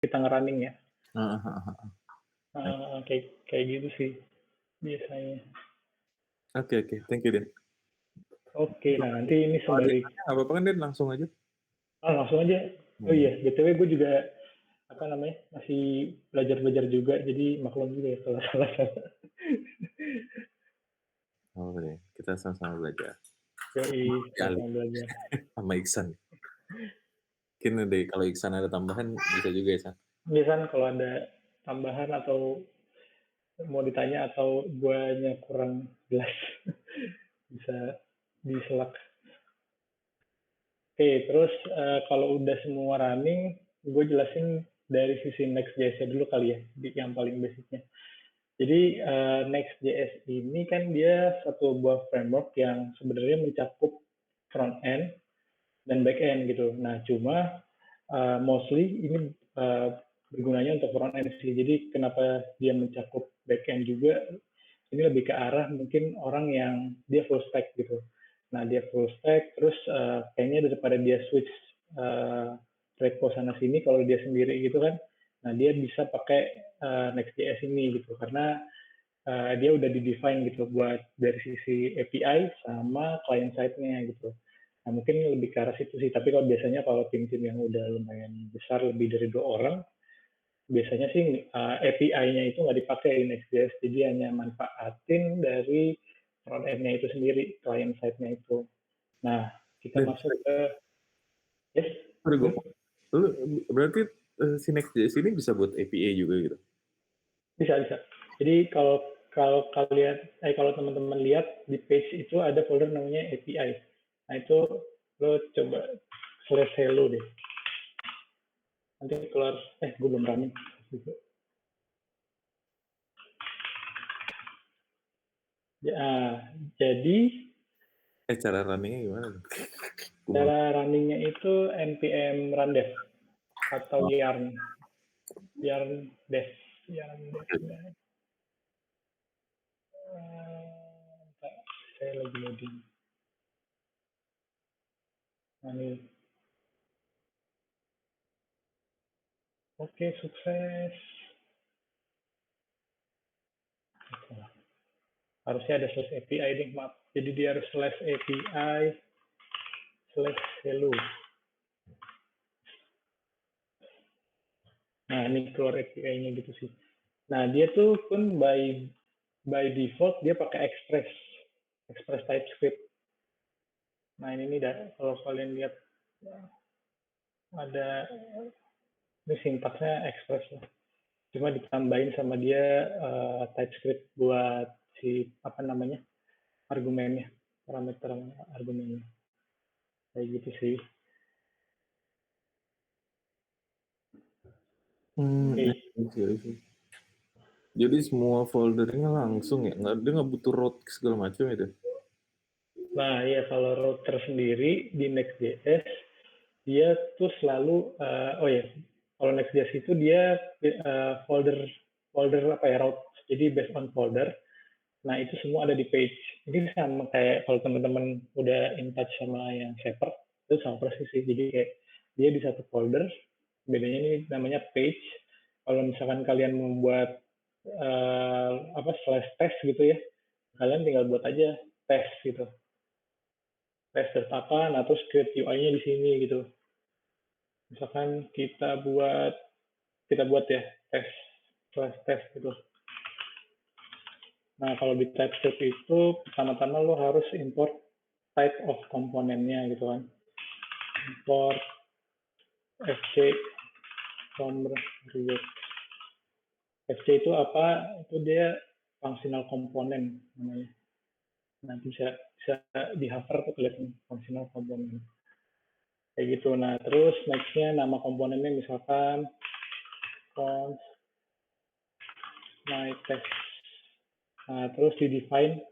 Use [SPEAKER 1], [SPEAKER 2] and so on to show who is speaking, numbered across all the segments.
[SPEAKER 1] kita nge-running ya.
[SPEAKER 2] Baik.
[SPEAKER 1] Kayak gitu sih biasanya.
[SPEAKER 2] Oke, thank you, Den.
[SPEAKER 1] Oke, nah nanti ini
[SPEAKER 2] Kalau ada yang
[SPEAKER 1] sembari
[SPEAKER 2] nanya nggak apa-apa kan, Den? Langsung aja.
[SPEAKER 1] langsung aja. Oh
[SPEAKER 2] Hmm.
[SPEAKER 1] iya, BTW gue juga apa namanya masih belajar juga, jadi maklum juga ya kalau salah.
[SPEAKER 2] Oh, deh. Kita sama-sama belajar.
[SPEAKER 1] Yoi,
[SPEAKER 2] Ya, Ali
[SPEAKER 1] sama belajar.
[SPEAKER 2] sama Iksan. Mungkin deh kalau Iksan ada tambahan bisa juga ya, San.
[SPEAKER 1] Misalnya kalau ada tambahan atau mau ditanya atau guanya kurang jelas bisa di Slack. Oke, terus kalau udah semua running, gue jelasin dari sisi Next.js dulu kali ya, yang paling basicnya. Jadi Next.js ini kan dia satu buah framework yang sebenarnya mencakup front end dan back end gitu. Nah, cuma mostly ini bergunanya untuk front end sih. Jadi kenapa dia mencakup back end juga? Ini lebih ke arah mungkin orang yang dia full stack gitu. Nah, dia full stack, terus kayaknya daripada dia switch repo sana sini, kalau dia sendiri gitu kan, nah dia bisa pakai Next.js ini gitu, karena dia udah di-define gitu buat dari sisi API sama client side-nya gitu. Nah, mungkin lebih ke arah situ sih, tapi kalau biasanya kalau tim-tim yang udah lumayan besar, lebih dari 2 orang, biasanya sih API-nya itu nggak dipakai di Next.js, jadi hanya manfaatin dari front end-nya itu sendiri, client side-nya itu. Nah, kita
[SPEAKER 2] Den,
[SPEAKER 1] masuk ke, yes,
[SPEAKER 2] sorry gue.
[SPEAKER 1] hmm?
[SPEAKER 2] Lu berarti si Next.js ini bisa buat API juga gitu?
[SPEAKER 1] Bisa. Jadi kalau kalian, kalau teman-teman lihat di page itu ada folder namanya API. Nah itu lo coba slash hello deh. Nanti keluar, gue belum running. Ya, jadi
[SPEAKER 2] Cara runningnya gimana?
[SPEAKER 1] cara runningnya itu npm rundev atau
[SPEAKER 2] Oh,
[SPEAKER 1] yarn dev. Saya lagi loading. Nah, ini. Oke, sukses. Harusnya ada slash API nih, maaf. Jadi dia harus slash API slash hello. Nah, ini keluar API-nya gitu sih. Nah, dia tuh pun by default dia pakai Express TypeScript. Nah, ini nih kalau kalian lihat ada ini sintaksnya Express lah. Cuma ditambahin sama dia TypeScript buat si apa namanya? Argumennya, parameter argumennya. Kayak gitu sih. Oke.
[SPEAKER 2] iya. Jadi semua foldernya langsung ya? Dia nggak butuh root segala macam itu?
[SPEAKER 1] Nah, ya kalau router sendiri di Next.js dia tuh selalu kalau Next.js itu dia folder folder apa ya route, jadi based on folder. Nah itu semua ada di page. Ini sama kayak kalau teman-teman udah in touch sama yang Shepherd, itu sama persis sih. Jadi kayak dia di satu folder, bedanya ini namanya page. Kalau misalkan kalian membuat apa slash test gitu ya, kalian tinggal buat aja test gitu. Test apa, nah terus create UI-nya di sini gitu. Misalkan kita buat ya test slash test gitu. Nah kalau di TypeScript itu pertama-tama lo harus import type of komponennya gitu kan. Import fc from react. Fc itu apa? Itu dia functional komponen namanya. Nanti bisa di hover tuh kelihatan functional komponen. Kayak gitu. Nah terus nextnya nama komponennya misalkan const my test. Nah terus di define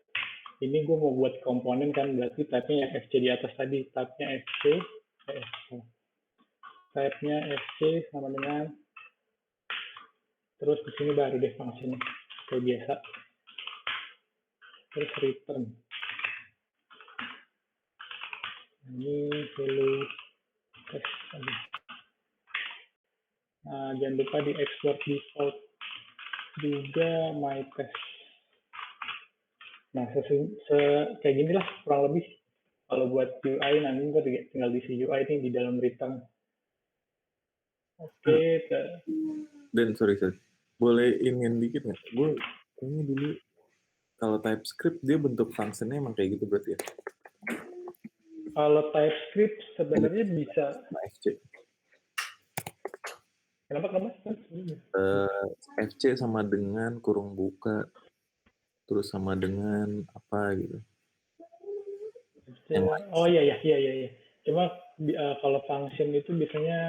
[SPEAKER 1] ini gue mau buat komponen kan berarti type-nya yang fc di atas tadi, type-nya fc type-nya fc sama dengan terus di sini baru deh fungsinya kayak biasa, terus return ini hello text tadi. Jangan lupa di export default juga my test. Nah, kayak gini lah kurang lebih. Kalau buat UI nanti gue tinggal di UI ini di dalam return. Oke.
[SPEAKER 2] Dan sorry. Boleh ingin dikit nggak? Gue kayaknya dulu kalau TypeScript dia bentuk fungsinya emang kayak gitu berarti ya?
[SPEAKER 1] Kalau TypeScript sebenarnya bisa.
[SPEAKER 2] FC.
[SPEAKER 1] Kenapa?
[SPEAKER 2] FC sama dengan kurung buka, terus sama dengan apa gitu.
[SPEAKER 1] Oh iya. Cuma kalau function itu biasanya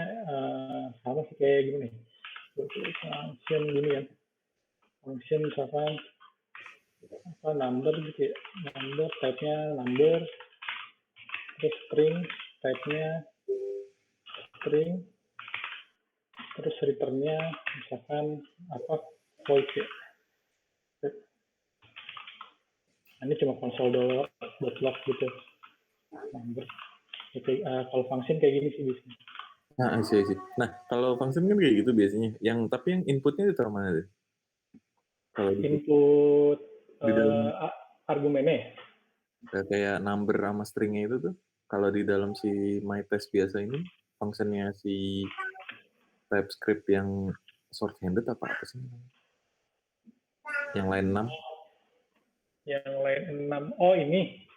[SPEAKER 1] sama sih kayak gini nih. Function gini ya. Function misalkan apa number gitu ya. Number type-nya number, terus string type-nya string, terus return-nya misalkan apa void ya. Ini cuma console.log gitu. Number. Oke, kalau function kayak gini sih biasanya.
[SPEAKER 2] Nah, sih. Nah, kalau function kan kayak gitu biasanya. Tapi yang inputnya ditaruh mana deh? Kalau
[SPEAKER 1] input
[SPEAKER 2] di dalam
[SPEAKER 1] argumennya.
[SPEAKER 2] Kayak number sama stringnya itu tuh. Kalau di dalam si myTest biasa ini, fungsinya si TypeScript yang short-handed apa sih? Yang lain 6?
[SPEAKER 1] Yang lain 6. Oh ini.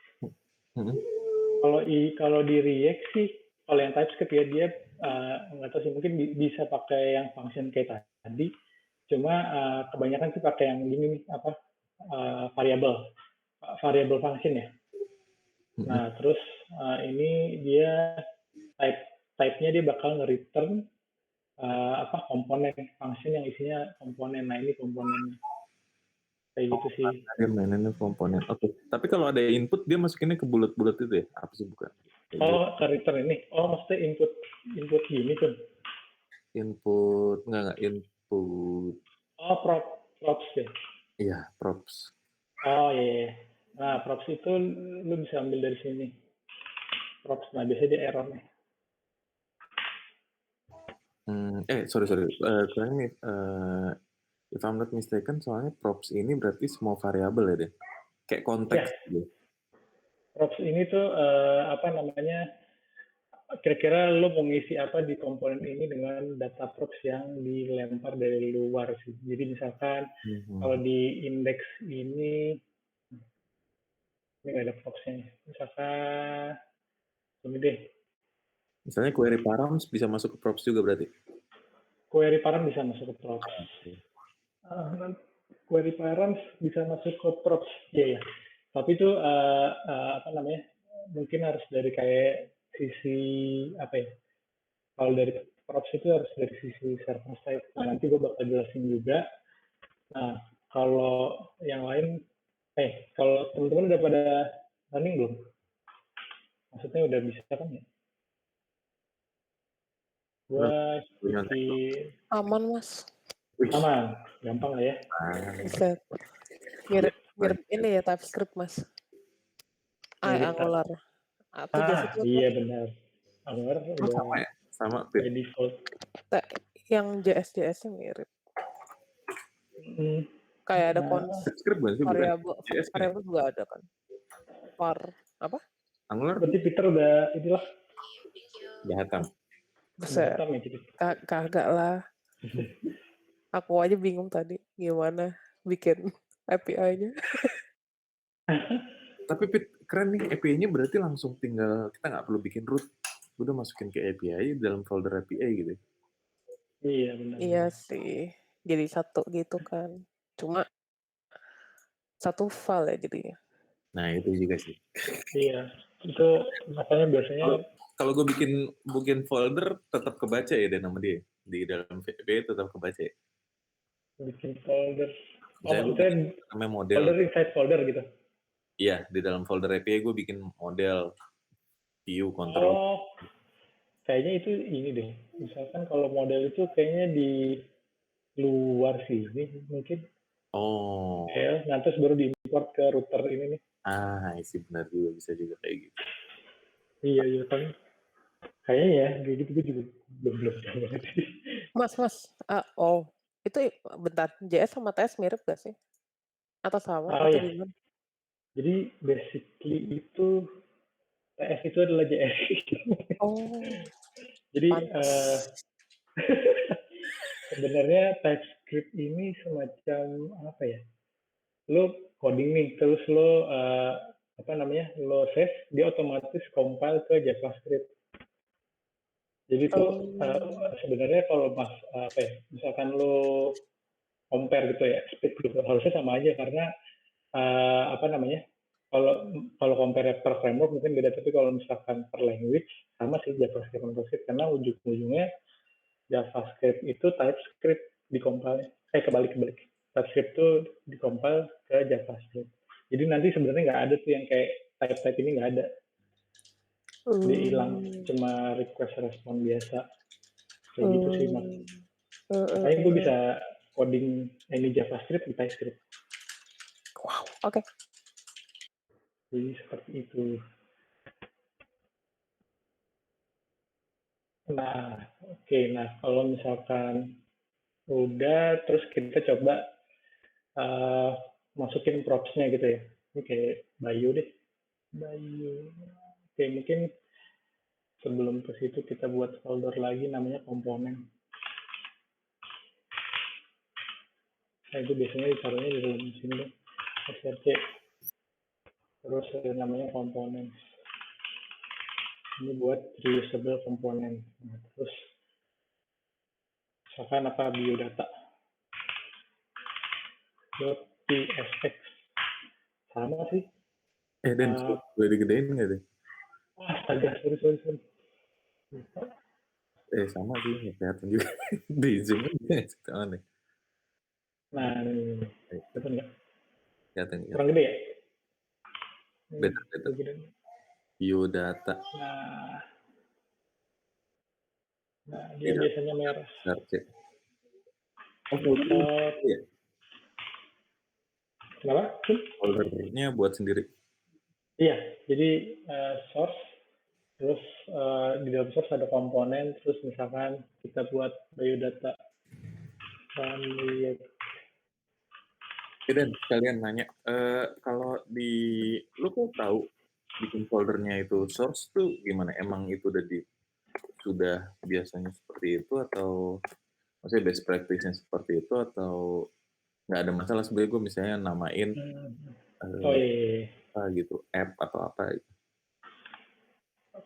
[SPEAKER 1] Kalau di React sih, kalau yang TypeScript ya dia nggak tahu sih, mungkin bisa pakai yang function kayak tadi. Cuma kebanyakan sih pakai yang gini nih, apa variable function ya. Nah terus ini dia type-nya dia bakal nge-return komponen function yang isinya komponen. Nah ini komponennya. Kayak gitu sih.
[SPEAKER 2] Dia mainannya komponen. Oke. Tapi kalau ada input dia masukinnya ke bulat-bulat itu ya? Apa sih bukan?
[SPEAKER 1] Oh, ke return ini. Oh, maksudnya input gini kan?
[SPEAKER 2] Input enggak input.
[SPEAKER 1] Oh, props ya.
[SPEAKER 2] Iya, props.
[SPEAKER 1] Oh iya. Nah, props itu lu bisa ambil dari sini. Props, nah biasanya dia error nih.
[SPEAKER 2] Sorry. Correct me if I'm not mistaken, soalnya props ini berarti semua variabel ya deh. Kayak konteks gitu.
[SPEAKER 1] Props ini tuh kira-kira lo mau ngisi apa di komponen ini dengan data props yang dilempar dari luar sih. Jadi misalkan kalau di index ini nggak ada propsnya. Misalkan ini deh.
[SPEAKER 2] Misalnya query params bisa masuk ke props juga berarti?
[SPEAKER 1] Query params bisa masuk ke props. Query params bisa masuk ke props, ya. Tapi itu mungkin harus dari kayak sisi apa ya? Kalau dari props itu harus dari sisi server side. Nah, nanti gue bakal jelasin juga. Nah, kalau yang lain, kalau teman-teman udah pada running belum? Maksudnya udah bisa kan ya?
[SPEAKER 3] Aman mas.
[SPEAKER 1] Aman, gampang lah ya.
[SPEAKER 3] Bisa mirip ini ya TypeScript mas. Angular.
[SPEAKER 1] Iya benar. Angular
[SPEAKER 2] sama ya? Sama
[SPEAKER 1] by default.
[SPEAKER 3] Yang JS-nya mirip. Kayak ada variabel juga ada kan. Apa?
[SPEAKER 2] Angular.
[SPEAKER 1] Berarti Peter udah inilah.
[SPEAKER 2] Udah hatam.
[SPEAKER 3] Bisa. Kagak lah. Aku aja bingung tadi gimana bikin API-nya.
[SPEAKER 2] Tapi keren nih, API-nya berarti langsung tinggal, kita nggak perlu bikin root. Udah masukin ke API dalam folder API gitu.
[SPEAKER 1] Iya benar.
[SPEAKER 3] Iya sih. Jadi satu gitu kan. Cuma satu file ya jadinya.
[SPEAKER 2] Nah itu juga sih.
[SPEAKER 1] Iya. Itu makanya biasanya.
[SPEAKER 2] Kalau gue bikin folder tetap kebaca ya nama dia. Di dalam API tetap kebaca ya.
[SPEAKER 1] Bikin folder.
[SPEAKER 2] Maksudnya model.
[SPEAKER 1] Folder inside folder gitu.
[SPEAKER 2] Iya, di dalam folder API gue bikin model, view, control.
[SPEAKER 1] Oh, kayaknya itu ini deh. Misalkan kalau model itu kayaknya di luar sini mungkin.
[SPEAKER 2] Oh.
[SPEAKER 1] Ya, nanti baru diimport ke router ini nih.
[SPEAKER 2] Sih benar juga, bisa juga kayak gitu.
[SPEAKER 1] Iya kan. Kayaknya ya, kayak gitu gue juga belum tahu banget sih.
[SPEAKER 3] Mas, itu bentar, JS sama TS mirip gak sih? Atau sama?
[SPEAKER 1] Oh
[SPEAKER 3] Atau
[SPEAKER 1] ya,
[SPEAKER 3] gimana?
[SPEAKER 1] jadi basically itu TS itu adalah JS.
[SPEAKER 3] Oh,
[SPEAKER 1] Jadi
[SPEAKER 3] pantas.
[SPEAKER 1] sebenarnya TypeScript ini semacam apa ya? Lo coding nih, terus lo apa namanya? Lo save, dia otomatis compile ke JavaScript. Jadi itu
[SPEAKER 3] Oh,
[SPEAKER 1] sebenarnya kalau apa ya? Misalkan lo compare gitu ya, speed gitu harusnya sama aja karena apa namanya? Kalau kalau compare per framework mungkin beda, tapi kalau misalkan per language sama sih JavaScript karena ujung-ujungnya JavaScript itu TypeScript dikompil, kebalik. TypeScript itu dikompil ke JavaScript. Jadi nanti sebenarnya nggak ada tuh yang kayak type ini nggak ada. Dia hilang, cuma request respon biasa. Kayak gitu sih, Mak. Makanya gue bisa coding ini JavaScript di TypeScript.
[SPEAKER 3] wow, oke.
[SPEAKER 1] Jadi seperti itu. Nah, oke. Nah, kalau misalkan udah, terus kita coba masukin props-nya gitu ya. Ini kayak Bayu deh. Bayu. Oke, mungkin sebelum ke situ kita buat folder lagi namanya komponen. Nah, itu biasanya ditaruhnya di dalam sini deh. SRC. Terus ada namanya komponen. Ini buat reusable komponen. Nah, terus misalkan apa biodata. .tsx. Sama sih.
[SPEAKER 2] Dan boleh digedein nggak deh?
[SPEAKER 1] Astaga, sorry.
[SPEAKER 2] Sama sih, nggak kelihatan juga. Di zoom aja sama deh.
[SPEAKER 1] Nah, ini. Betul nggak?
[SPEAKER 2] Kelihatan.
[SPEAKER 1] Kurang gede ya?
[SPEAKER 2] Betul. Biodata.
[SPEAKER 1] Nah, dia biasanya merah.
[SPEAKER 2] Iya.
[SPEAKER 1] Kenapa?
[SPEAKER 2] Foldernya buat sendiri.
[SPEAKER 1] Iya, jadi source, terus di dalam source ada komponen, terus misalkan kita buat biodata.
[SPEAKER 2] Dan sekalian nanya, kalau lu kok tahu bikin foldernya itu source tuh gimana? Emang itu sudah biasanya seperti itu atau maksudnya best practice-nya seperti itu atau nggak ada masalah sebenarnya gue misalnya namain apa gitu app atau apa gitu.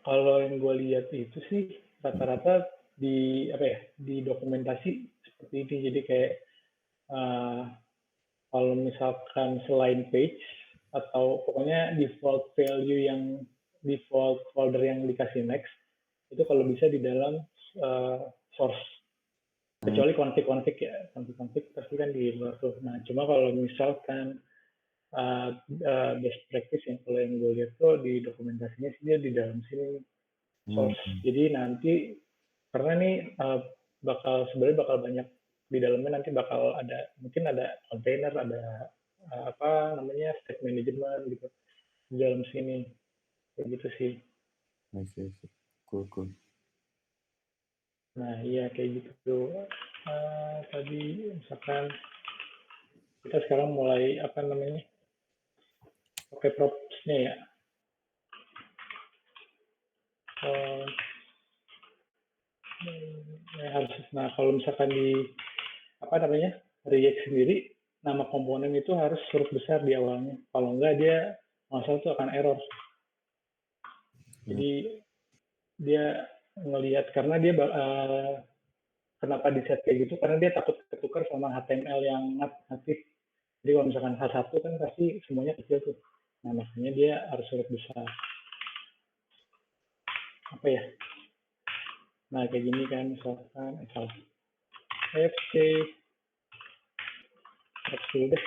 [SPEAKER 1] Kalau yang gue lihat itu sih rata-rata di dokumentasi seperti ini, jadi kayak kalau misalkan selain page atau pokoknya default value yang default folder yang dikasih next itu kalau bisa di dalam source, kecuali konfig ya, konfig pasti kan di luar tuh. Nah cuma kalau misalkan best practice yang kalau yang gue lihat tuh di dokumentasinya sih dia di dalam sini source. Jadi nanti karena nih sebenarnya bakal banyak di dalamnya, nanti bakal ada mungkin ada container, ada apa namanya state management gitu di dalam sini, kayak gitu sih.
[SPEAKER 2] Cool.
[SPEAKER 1] Nah iya kayak gitu. Tadi misalkan kita sekarang mulai apa namanya pakai props-nya ya. Nah kalau misalkan di apa namanya React sendiri, nama komponen itu harus huruf besar di awalnya, kalau enggak dia masalah itu akan error. Jadi dia ngelihat karena dia kenapa di set kayak gitu, karena dia takut ketukar sama HTML yang natif. Jadi kalau misalkan H1 kan pasti semuanya kecil tuh, nah makanya dia harus huruf besar. Apa ya, nah kayak gini kan misalkan FC dulu deh.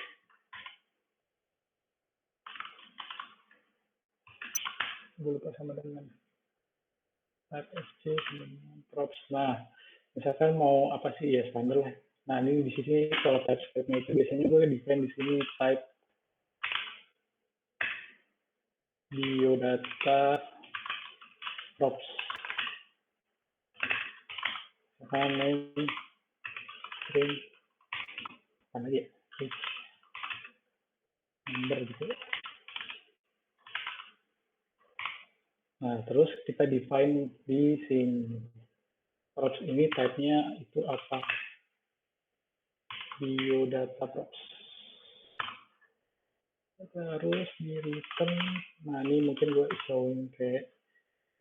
[SPEAKER 1] Gue lupa sama dengan FC props. Nah misalkan mau apa sih ya standar lah. Nah ini di sini kalau TypeScript-nya itu biasanya gue define di sini type biodata props. misalkan name string apa lagi ya, number gitu. Nah, terus kita define di sini. Props ini type-nya itu apa? Biodata props. Terus di return, nah ini mungkin gue showing kayak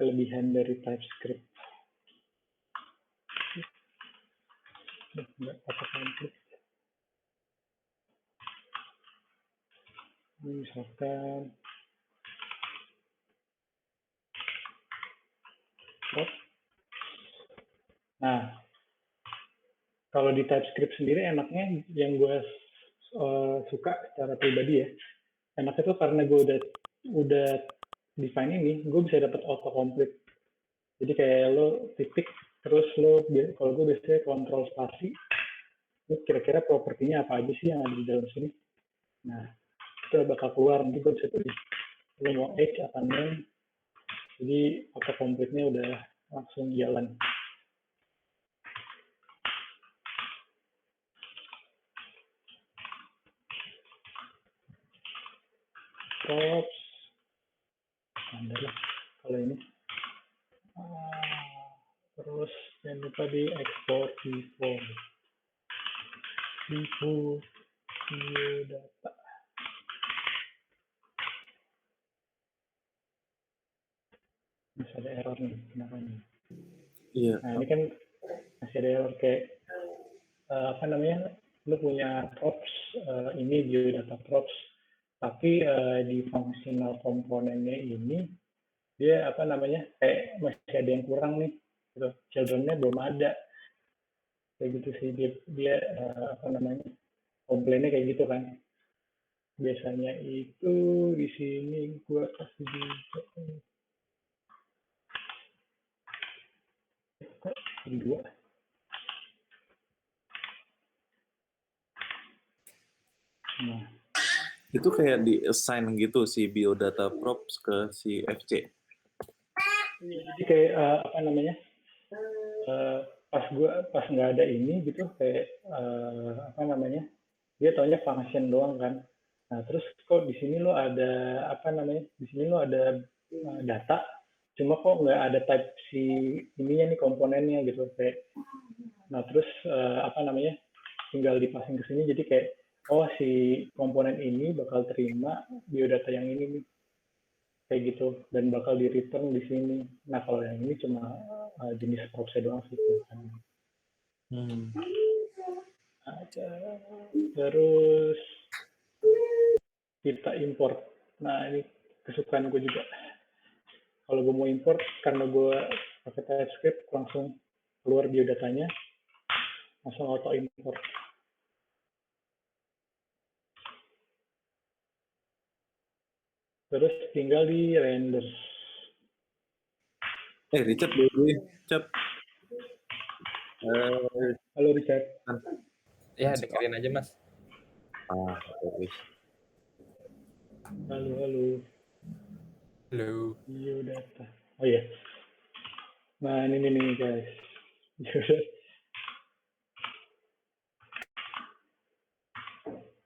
[SPEAKER 1] kelebihan dari TypeScript. Nggak apa-apa. Ini misalkan props. Nah, kalau di TypeScript sendiri enaknya yang gue suka secara pribadi ya, enaknya tuh karena gue udah define ini, gue bisa dapat autocomplete. Jadi kayak lo titik, terus lo kalau gue biasanya kontrol spasi, lo kira-kira propertinya apa aja sih yang ada di dalam sini. Nah, itu bakal keluar, nanti gue bisa pilih lo mau H atau name, jadi autocomplete-nya udah langsung jalan. Props standar lah kalau ini. Terus jangan lupa di export default biodata. Masih ada error nih, kenapa nih?
[SPEAKER 2] Iya.
[SPEAKER 1] Nah ini kan masih ada error kayak apa namanya, lu punya props, ini biodata props, tapi di functional komponennya ini dia apa namanya kayak masih ada yang kurang nih, gitu. Children-nya belum ada, kayak gitu sih. Dia apa namanya komplainnya kayak gitu kan. Biasanya itu di sini gua kasih juga dua. Nah,
[SPEAKER 2] itu kayak di assign gitu si biodata props ke si FC.
[SPEAKER 1] Jadi kayak apa namanya, pas nggak ada ini gitu, kayak apa namanya, dia taunya function doang kan. Nah terus kok di sini lo ada apa namanya, di sini lo ada data, cuma kok nggak ada type si ininya nih, komponennya gitu kayak. Nah terus apa namanya, tinggal dipasang ke sini, jadi kayak oh si komponen ini bakal terima biodata yang ini nih, kayak gitu, dan bakal di return di sini. Nah kalau yang ini cuma jenis propsnya doang sih. Terus kita import. Nah ini kesukaan gue juga. Kalau gue mau import, karena gue pakai TypeScript, langsung keluar biodatanya, langsung auto import. Terus tinggal di render.
[SPEAKER 2] Richard dulu, Richard.
[SPEAKER 1] Halo Richard.
[SPEAKER 4] Ya, dengerin aja Mas.
[SPEAKER 2] Oke.
[SPEAKER 1] Halo.
[SPEAKER 4] Halo.
[SPEAKER 1] Biodata. Oh iya. Nah ini nih guys.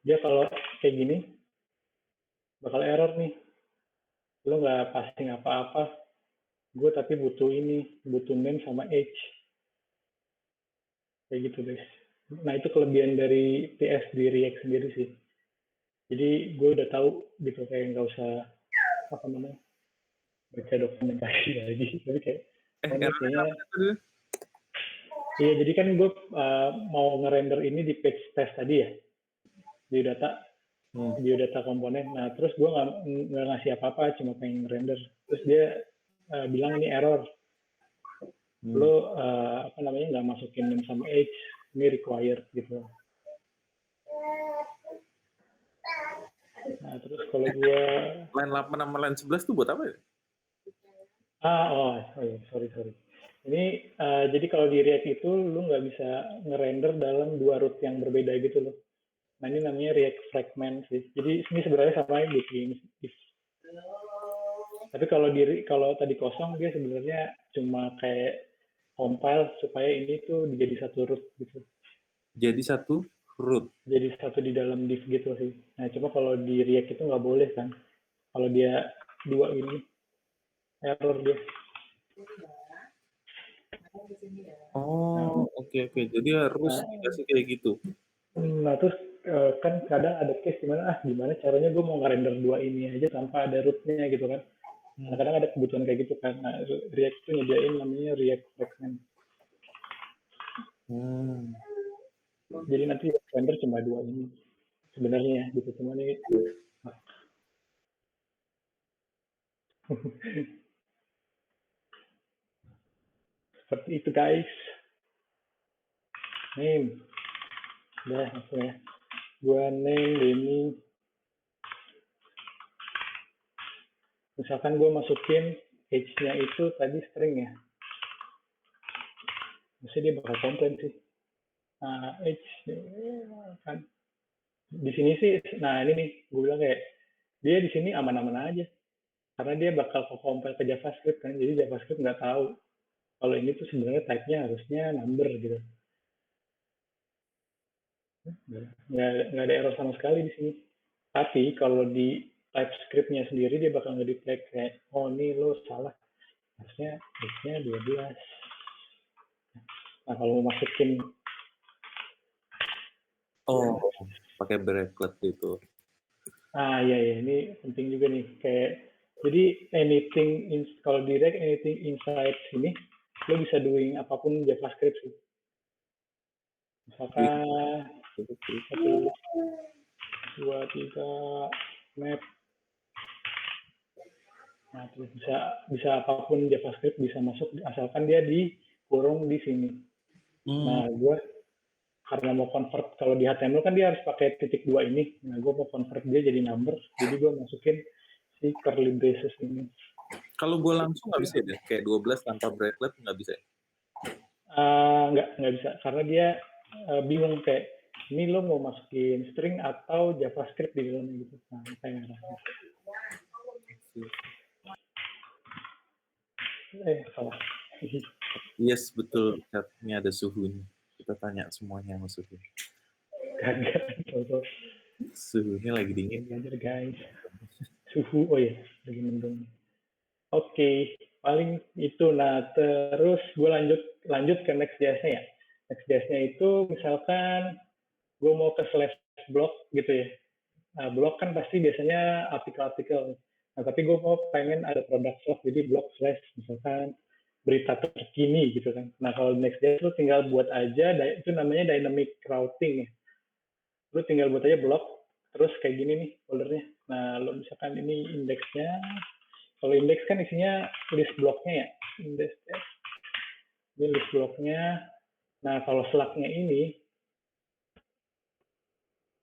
[SPEAKER 1] Dia kalau kayak gini bakal error nih. Lo nggak passing apa-apa. Gue tapi butuh name sama age. Kayak gitu guys. Nah itu kelebihan dari PS di React sendiri sih. Jadi gue udah tahu gitu, kayak nggak usah apa namanya baca dokumentasi lagi. Tapi kayak kayaknya iya, jadi kan gue mau ngerender ini di page test tadi ya, biodata komponen. Nah terus gue nggak ngasih apa-apa, cuma pengen render. Terus dia bilang ini error. Lo apa namanya nggak masukin name sama age, ini required gitu. Nah terus kalau gue
[SPEAKER 2] line 8 sama line 11 tuh buat apa ya?
[SPEAKER 1] Sorry. Ini jadi kalau di React itu lu nggak bisa ngerender dalam dua root yang berbeda gitu loh. Nah ini namanya React fragment sih. Jadi ini sebenarnya sama yang bikin if. Tapi kalau tadi kosong, dia sebenarnya cuma kayak compile supaya ini tuh jadi satu root gitu.
[SPEAKER 2] Jadi satu root.
[SPEAKER 1] Jadi satu di dalam div gitu sih. Nah, coba kalau di React itu nggak boleh kan. Kalau dia dua ini, error dia.
[SPEAKER 2] Oh, oke. Jadi harus dikasih kayak gitu.
[SPEAKER 1] Nah, terus kan kadang ada case gimana caranya gue mau ngerender dua ini aja tanpa ada rootnya gitu kan. Nah, kadang ada kebutuhan kayak gitu kan. Nah, React itu nyediain namanya React Fragment. Jadi nanti render cuma dua ini sebenarnya gitu, cuma ini seperti itu guys. Name udah langsung ya, gua name ini misalkan gua masukin age-nya itu tadi string ya, mesti dia bakal komplain sih. Nah, age kan di sini sih, nah ini nih gue bilang kayak dia di sini aman-aman aja karena dia bakal compile ke JavaScript kan, jadi JavaScript nggak tahu kalau ini tuh sebenarnya type-nya harusnya number gitu. Nggak ada error sama sekali di sini. Tapi kalau di TypeScript-nya sendiri dia bakal nge-detect kayak, oh ini lo salah, harusnya age-nya 12. Nah kalau mau masukin
[SPEAKER 2] pakai bracket gitu.
[SPEAKER 1] Iya, ini penting juga nih, kayak jadi kalau direct anything inside sini lo bisa doing apapun JavaScript sih. Misalkan 1, 2, 3 map. Nah, terus bisa apapun JavaScript bisa masuk asalkan dia dikurung di sini. Nah, gue karena mau convert, kalau di HTML kan dia harus pakai titik 2 ini. Nah, gue mau convert dia jadi number, jadi gue masukin si curly braces ini.
[SPEAKER 2] Kalau gue langsung nggak bisa deh, kayak 12 tanpa bracket nggak bisa?
[SPEAKER 1] Nggak bisa, karena dia bingung kayak, ini lo mau masukin string atau JavaScript di dalamnya gitu. Nah, kayak ngerasa. Salah.
[SPEAKER 2] Yes, betul. Chatnya ada suhunya. Kita tanya semuanya sama suhu.
[SPEAKER 1] Kagak.
[SPEAKER 2] Suhunya lagi dingin.
[SPEAKER 1] Belajar guys. Suhu, oh ya, lagi mendung. Oke, paling itu. Nah, terus gue lanjut ke Next.js-nya ya. Next.js-nya itu misalkan gue mau ke slash blog gitu ya. Nah, blog kan pasti biasanya artikel-artikel. Nah, tapi gue mau pengen ada product blog, jadi blog slash misalkan berita terkini gitu kan. Nah, kalau Next.js lu tinggal buat aja, itu namanya dynamic routing ya. Lu tinggal buat aja blog, terus kayak gini nih foldernya. Nah, lu misalkan ini indeksnya, kalau indeks kan isinya list bloknya ya, indeks ya. Ini list bloknya. Nah, kalau slug-nya ini,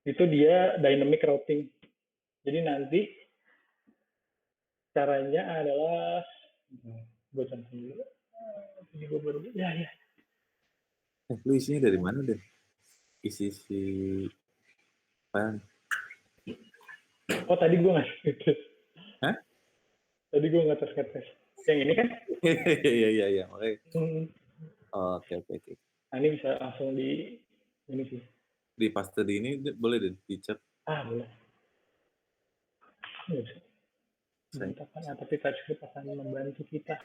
[SPEAKER 1] itu dia dynamic routing. Jadi nanti caranya adalah, gue contoh dulu. Ini gue baru, ya.
[SPEAKER 2] Lu isinya dari mana deh? Isi file.
[SPEAKER 1] Oh, tadi gue nggak tes.
[SPEAKER 2] Hah?
[SPEAKER 1] Tadi gue nggak tes. Yang ini kan?
[SPEAKER 2] Iya. Makanya. Oke.
[SPEAKER 1] Nah, ini bisa langsung ini sih.
[SPEAKER 2] Di paste di ini boleh deh di-chat.
[SPEAKER 1] Boleh. Nggak bisa. Nah, tapi TypeScript akan membantu kita.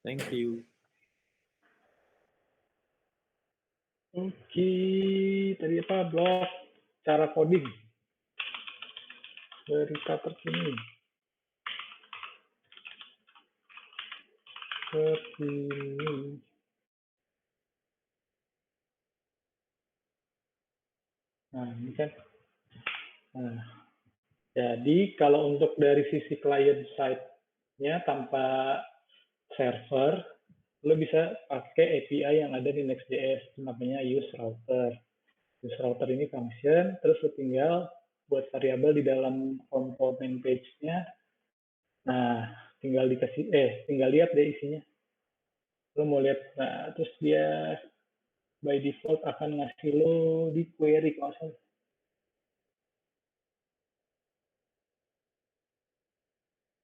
[SPEAKER 2] Thank you.
[SPEAKER 1] Oke, tadi apa? Blog, cara coding. Berita terkini. Nah, ini kan. Nah, jadi kalau untuk dari sisi client side-nya tanpa server, lo bisa pakai API yang ada di Next.js, namanya use router. Use router ini function, terus lo tinggal buat variabel di dalam komponen page-nya. Nah, tinggal lihat deh isinya. Lo mau lihat, nah terus dia by default akan ngasih lo di query kalau salah.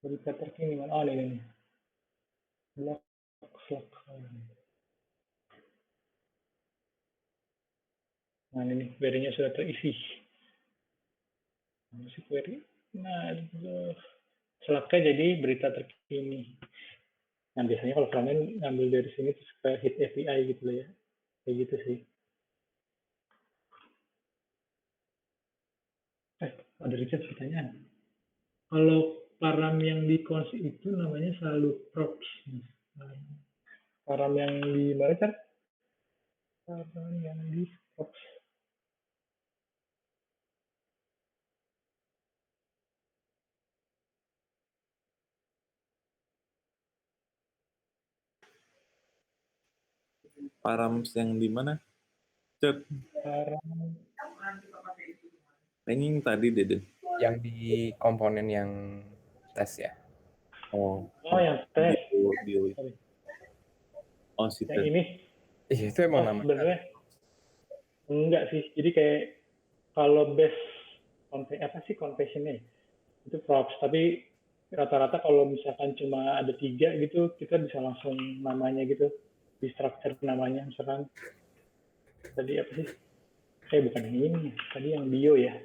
[SPEAKER 1] Berita terkini mana? Oh, ini. Block slug. Nah ini query-nya sudah terisi. Masih query. Nah, slugnya jadi berita terkini. Nah biasanya kalau frontend ngambil dari sini terus ke hit API gitu loh ya. Kayak gitu sih. Ada Richard pertanyaan. Kalau param yang di cons itu namanya selalu props. Param yang di mana, Car? Param yang di props.
[SPEAKER 2] Params yang di mana? Cep.
[SPEAKER 1] Param.
[SPEAKER 2] Ini tadi deh.
[SPEAKER 4] Yang di komponen yang tes ya.
[SPEAKER 2] Oh
[SPEAKER 1] yang tes.
[SPEAKER 2] Bio.
[SPEAKER 1] Sorry.
[SPEAKER 2] Oh si
[SPEAKER 1] Yang
[SPEAKER 2] tes.
[SPEAKER 1] ini.
[SPEAKER 4] Iya itu emang nama.
[SPEAKER 1] Sebenarnya enggak sih. Jadi kayak kalau base confession-nya itu props. Tapi rata-rata kalau misalkan cuma ada 3 gitu, kita bisa langsung namanya gitu di structure namanya. Misalkan tadi apa sih? Bukan yang ini. Tadi yang bio ya.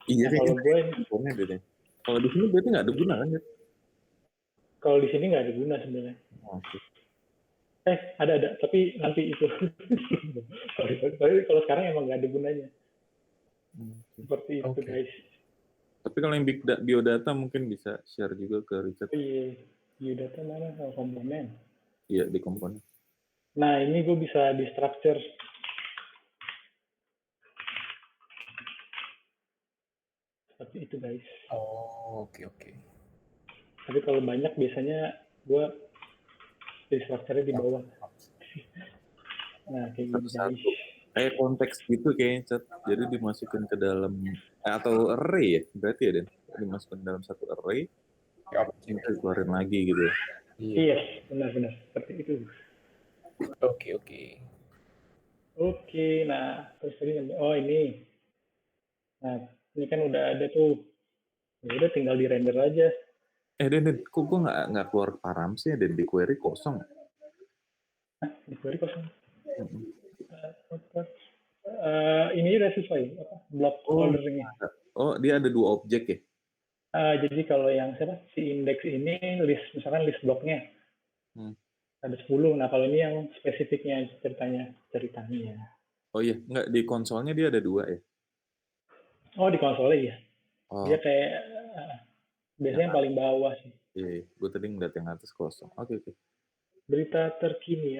[SPEAKER 2] Iya
[SPEAKER 1] Nah, kalau gue
[SPEAKER 2] komponennya deh. Kalau di sini berarti nggak ada guna kan?
[SPEAKER 1] kalau di sini nggak ada guna sebenarnya.
[SPEAKER 2] Oke.
[SPEAKER 1] Ada, tapi nanti itu. Tapi kalau sekarang emang nggak ada gunanya. Seperti itu, guys.
[SPEAKER 2] Tapi kalau yang biodata mungkin bisa share juga ke Richard.
[SPEAKER 1] Iya, biodata mana sama komponen?
[SPEAKER 2] Iya, di komponen.
[SPEAKER 1] Nah, ini gue bisa di structure. Seperti itu, guys.
[SPEAKER 4] Oh, oke.
[SPEAKER 1] Tapi kalau banyak biasanya gue di structure-nya di bawah. Nah, kayak gitu, guys.
[SPEAKER 2] Kayak konteks gitu kayaknya, Chat. Jadi dimasukin ke dalam atau array ya, berarti ya, Den? Dimasukin dalam satu array, kita keluarin lagi gitu.
[SPEAKER 1] Iya, benar-benar seperti itu.
[SPEAKER 4] Oke.
[SPEAKER 1] Oke, nah terus tadi ini. Nah, ini kan udah ada tuh. Ya udah tinggal di render aja.
[SPEAKER 2] Den, kok gue nggak keluar param sih, Den? Di query kosong.
[SPEAKER 1] Di query kosong. Ini udah sesuai block ordernya.
[SPEAKER 2] Oh, dia ada 2 objek ya?
[SPEAKER 1] Jadi kalau yang si index ini misalkan list blocknya ada 10. Nah kalau ini yang spesifiknya ceritanya.
[SPEAKER 2] Oh iya, nggak di konsolnya dia ada 2 ya?
[SPEAKER 1] Oh di konsolnya ya.
[SPEAKER 2] Oh.
[SPEAKER 1] Dia kayak biasanya yang paling bawah sih.
[SPEAKER 2] Iya, gue tadi ngeliat yang atas kosong. Oke.
[SPEAKER 1] Berita terkini,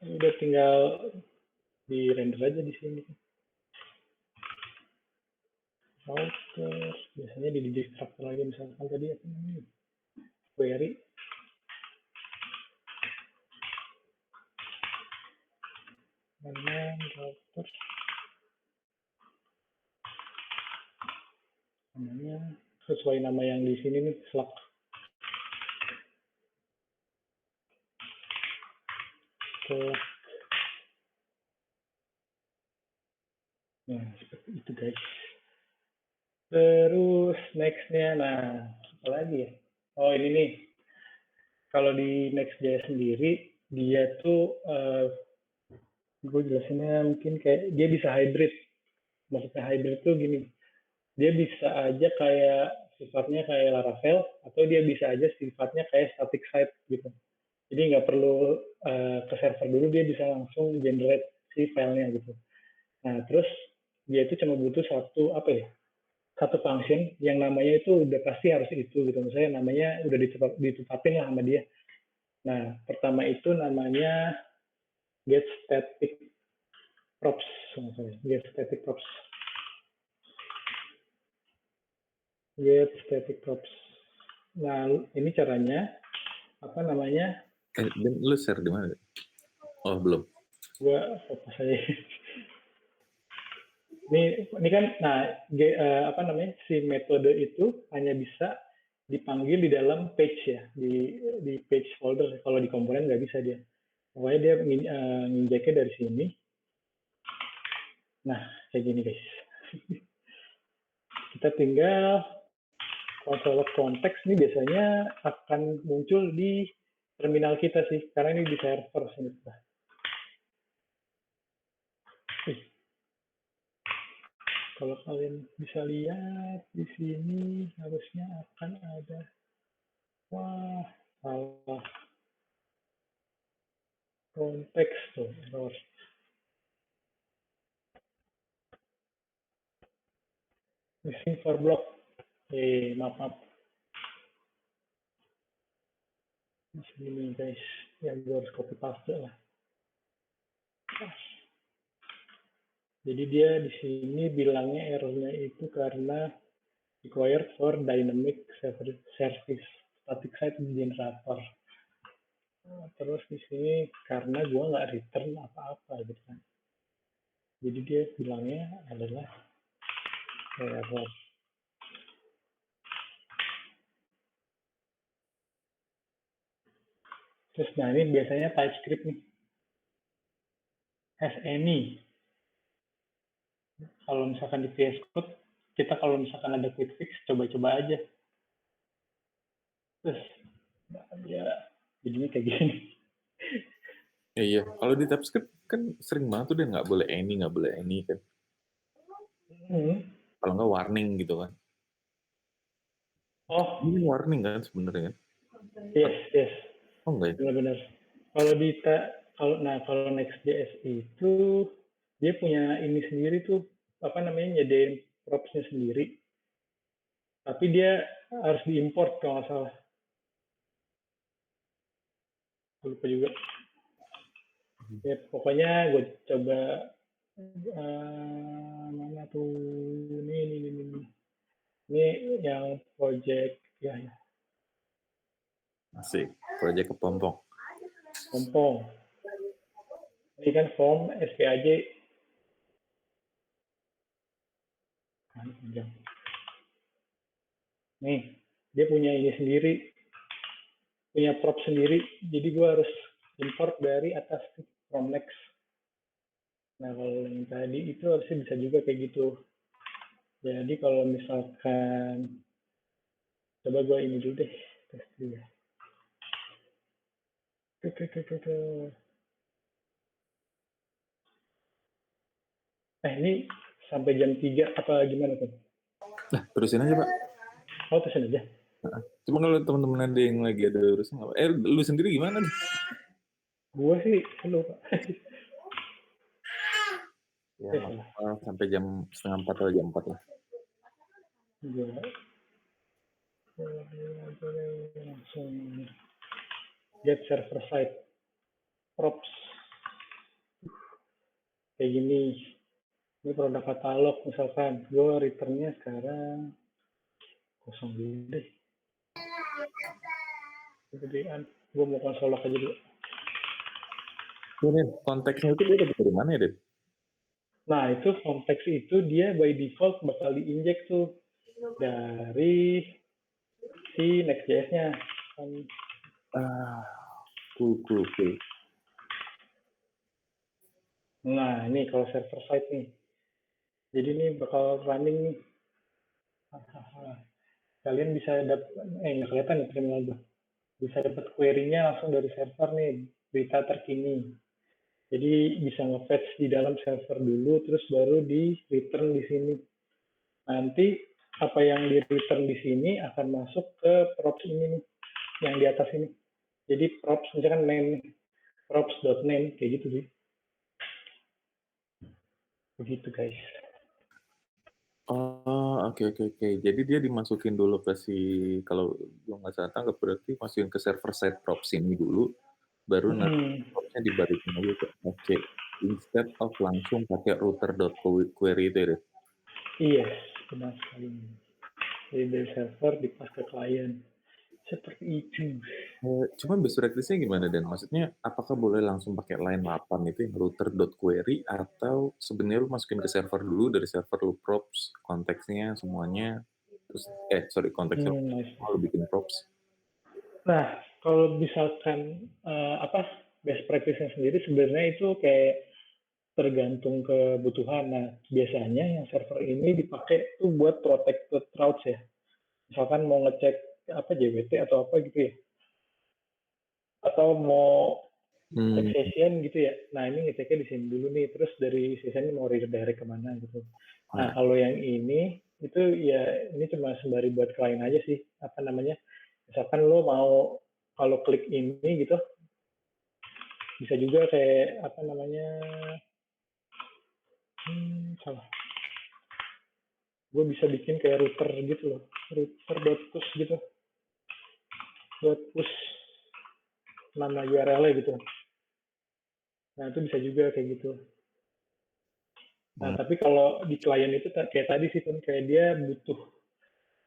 [SPEAKER 1] udah tinggal di render aja di sini. Router, biasanya di destructor lagi misalkan tadi apa namanya? Query. Router. Namanya sesuai nama yang di sini nih, slug. Nah, seperti itu guys. Terus next-nya, nah apa lagi ya? Oh ini nih, kalau di Next.js sendiri, dia tuh, gue jelasinnya mungkin kayak dia bisa hybrid. Maksudnya hybrid tuh gini, dia bisa aja kayak sifatnya kayak Laravel, atau dia bisa aja sifatnya kayak static site gitu. Jadi nggak perlu ke server dulu, dia bisa langsung generate si filenya gitu. Nah terus dia itu cuma butuh satu function yang namanya itu udah pasti harus itu gitu. Misalnya namanya udah ditetapin lah sama dia. Nah pertama itu namanya get static props. Nah ini caranya apa namanya?
[SPEAKER 2] Lu share di mana? Oh belum.
[SPEAKER 1] Gue fokus aja. Ini kan, apa namanya, si metode itu hanya bisa dipanggil di dalam page ya, di page folder. Kalau di komponen nggak bisa dia. Pokoknya dia nginjeknya dari sini. Nah, kayak gini guys. Kita tinggal console konteks ini biasanya akan muncul di terminal kita sih, karena ini di server sini. Kalau kalian bisa lihat di sini harusnya akan ada, wah, salah konteks tuh, error. Missing for block. Maaf. Di sini guys, yang gue harus copy paste lah. Jadi dia di sini bilangnya errornya itu karena required for dynamic service static site generator. Terus di sini karena gue nggak return apa-apa gitu kan. Jadi dia bilangnya adalah error. Terus nah ini biasanya TypeScript nih. Has any. Kalau misalkan di VS Code, kita kalau misalkan ada quick fix, coba-coba aja. Terus ya jadinya kayak gini.
[SPEAKER 2] Iya, kalau di TypeScript kan sering banget tuh dia nggak boleh any kan. Kalau nggak warning gitu kan.
[SPEAKER 1] Oh,
[SPEAKER 2] Ini warning kan sebenarnya.
[SPEAKER 1] yes.
[SPEAKER 2] Oh enggak ya?
[SPEAKER 1] Benar-benar. Kalau Next.js itu dia punya ini sendiri tuh, apa namanya, nyediain props-nya sendiri. Tapi dia harus diimport kalau nggak salah. Lupa juga. Ya, pokoknya gue coba mana tuh, ini yang project ya
[SPEAKER 2] Asik, project kepompong.
[SPEAKER 1] Pompong. Ini kan form SVAJ. Nih, dia punya ini sendiri, punya prop sendiri. Jadi gue harus import dari atas from Next. Nah, kalau yang tadi itu harusnya bisa juga kayak gitu. Jadi kalau misalkan, coba gue ini dulu deh, tes dulu ya. Ini sampai jam 3 apa gimana tuh?
[SPEAKER 2] Nah, terusin aja Pak.
[SPEAKER 1] Oh, terusin aja.
[SPEAKER 2] Cuma kalau teman-teman ada yang lagi ada urusan apa? Lu sendiri gimana nih?
[SPEAKER 1] Gue sih lupa.
[SPEAKER 2] Ya, sampai jam 3:30 atau jam 4 lah.
[SPEAKER 1] Langsung get server side props kayak gini. Ini produk katalog misalkan, gue returnnya sekarang kosong dulu deh. Kegedean, gue mau konsolok aja dulu.
[SPEAKER 2] Ini konteksnya itu dia dari mana ya, Dit?
[SPEAKER 1] Nah, itu konteks itu dia by default bakal diinjek tuh dari si Next.js-nya.
[SPEAKER 2] Cool.
[SPEAKER 1] Nah, ini kalau server side nih. Jadi ini bakal running nih. Kalian bisa dapat, nggak kelihatan ya terminal gue. Bisa dapat query-nya langsung dari server nih, berita terkini. Jadi bisa nge-fetch di dalam server dulu, terus baru di return di sini. Nanti apa yang di return di sini akan masuk ke props ini nih, yang di atas ini. Jadi props, misalkan name, props.name, kayak gitu sih. Begitu guys.
[SPEAKER 2] Oh, oke. Jadi dia dimasukin dulu ke kalau gue nggak salah tangkap, berarti masukin ke server side props ini dulu, baru nanti propsnya dibalikin lagi ke FC. Instead of langsung pakai router.query itu ya?
[SPEAKER 1] Iya, benar sekali. Jadi dari server dipas ke klien. Seperti itu.
[SPEAKER 2] Cuma best practice-nya gimana, Dan? Maksudnya, apakah boleh langsung pakai line 8 itu yang router.query, atau sebenarnya lu masukin ke server dulu, dari server lu props, konteksnya, semuanya, terus, konteksnya lu bikin props?
[SPEAKER 1] Nah, kalau misalkan best practice-nya sendiri sebenarnya itu kayak tergantung kebutuhan. Nah, biasanya yang server ini dipakai tuh buat protected routes ya. Misalkan mau ngecek JWT atau apa gitu ya. atau mau
[SPEAKER 2] Hmm.
[SPEAKER 1] take session gitu ya. Nah ini ngeceknya di sini dulu nih, terus dari session mau redirect kemana gitu. Nah
[SPEAKER 2] Nah,
[SPEAKER 1] kalau yang ini itu ya ini cuma sembari buat klien aja sih, apa namanya, misalkan lo mau kalau klik ini gitu, bisa juga kayak apa namanya, salah, gue bisa bikin kayak router gitu loh, router.push gitu, .push nama URL-nya gitu. Nah itu bisa juga kayak gitu. Nah
[SPEAKER 2] hmm.
[SPEAKER 1] tapi kalau di klien itu kayak tadi sih kan, kayak dia butuh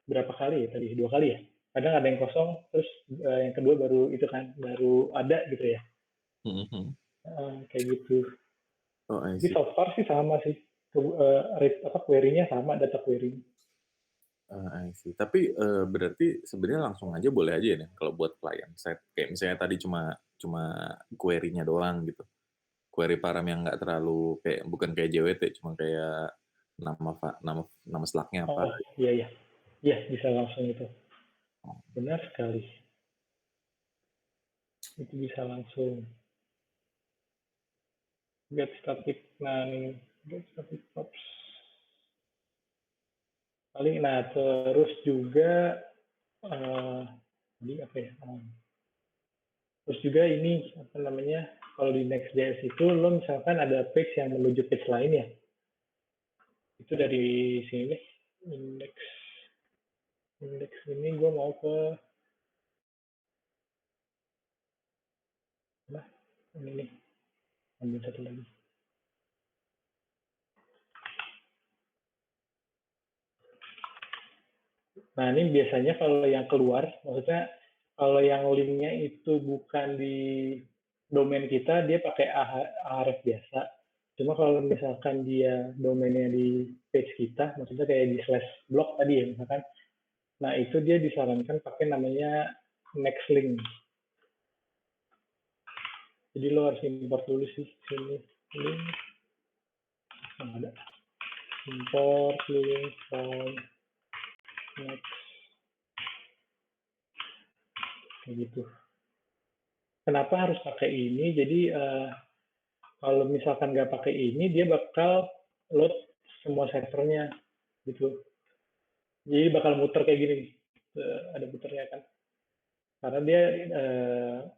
[SPEAKER 1] berapa kali ya tadi, 2 kali ya, kadang ada yang kosong terus yang kedua baru itu kan baru ada gitu ya.
[SPEAKER 2] Mhm.
[SPEAKER 1] Kayak gitu.
[SPEAKER 2] Oh, I
[SPEAKER 1] Jadi
[SPEAKER 2] see.
[SPEAKER 1] so far sih sama sih, query-nya sama, data query.
[SPEAKER 2] I see. Tapi berarti sebenarnya langsung aja boleh aja ya nih kalau buat client side. Kayak misalnya tadi cuma cuma query-nya doang gitu. Query param yang nggak terlalu kayak bukan kayak JWT, cuma kayak nama Slack-nya apa.
[SPEAKER 1] Oh iya iya, iya bisa langsung itu,
[SPEAKER 2] Oh,
[SPEAKER 1] benar sekali, itu bisa langsung get static. Nah ini get static props paling. Nah terus juga tadi apa ya, terus juga ini apa namanya, kalau di Next.js itu lo misalkan ada page yang menuju page lain ya, itu dari sini nih, index ini gue mau ke nah, ini nih, ambil satu lagi. Nah ini biasanya kalau yang keluar, maksudnya kalau yang linknya itu bukan di domain kita, dia pakai Ahref biasa. Cuma kalau misalkan dia domainnya di page kita, maksudnya kayak di /blog tadi ya misalkan, nah itu dia disarankan pakai namanya Nextlink. Jadi lo harus import dulu sih sini link, ada import link from Next, kayak gitu. Kenapa harus pakai ini? Jadi kalau misalkan nggak pakai ini, dia bakal load semua servernya gitu. Jadi bakal muter kayak gini, ada muternya kan. Karena dia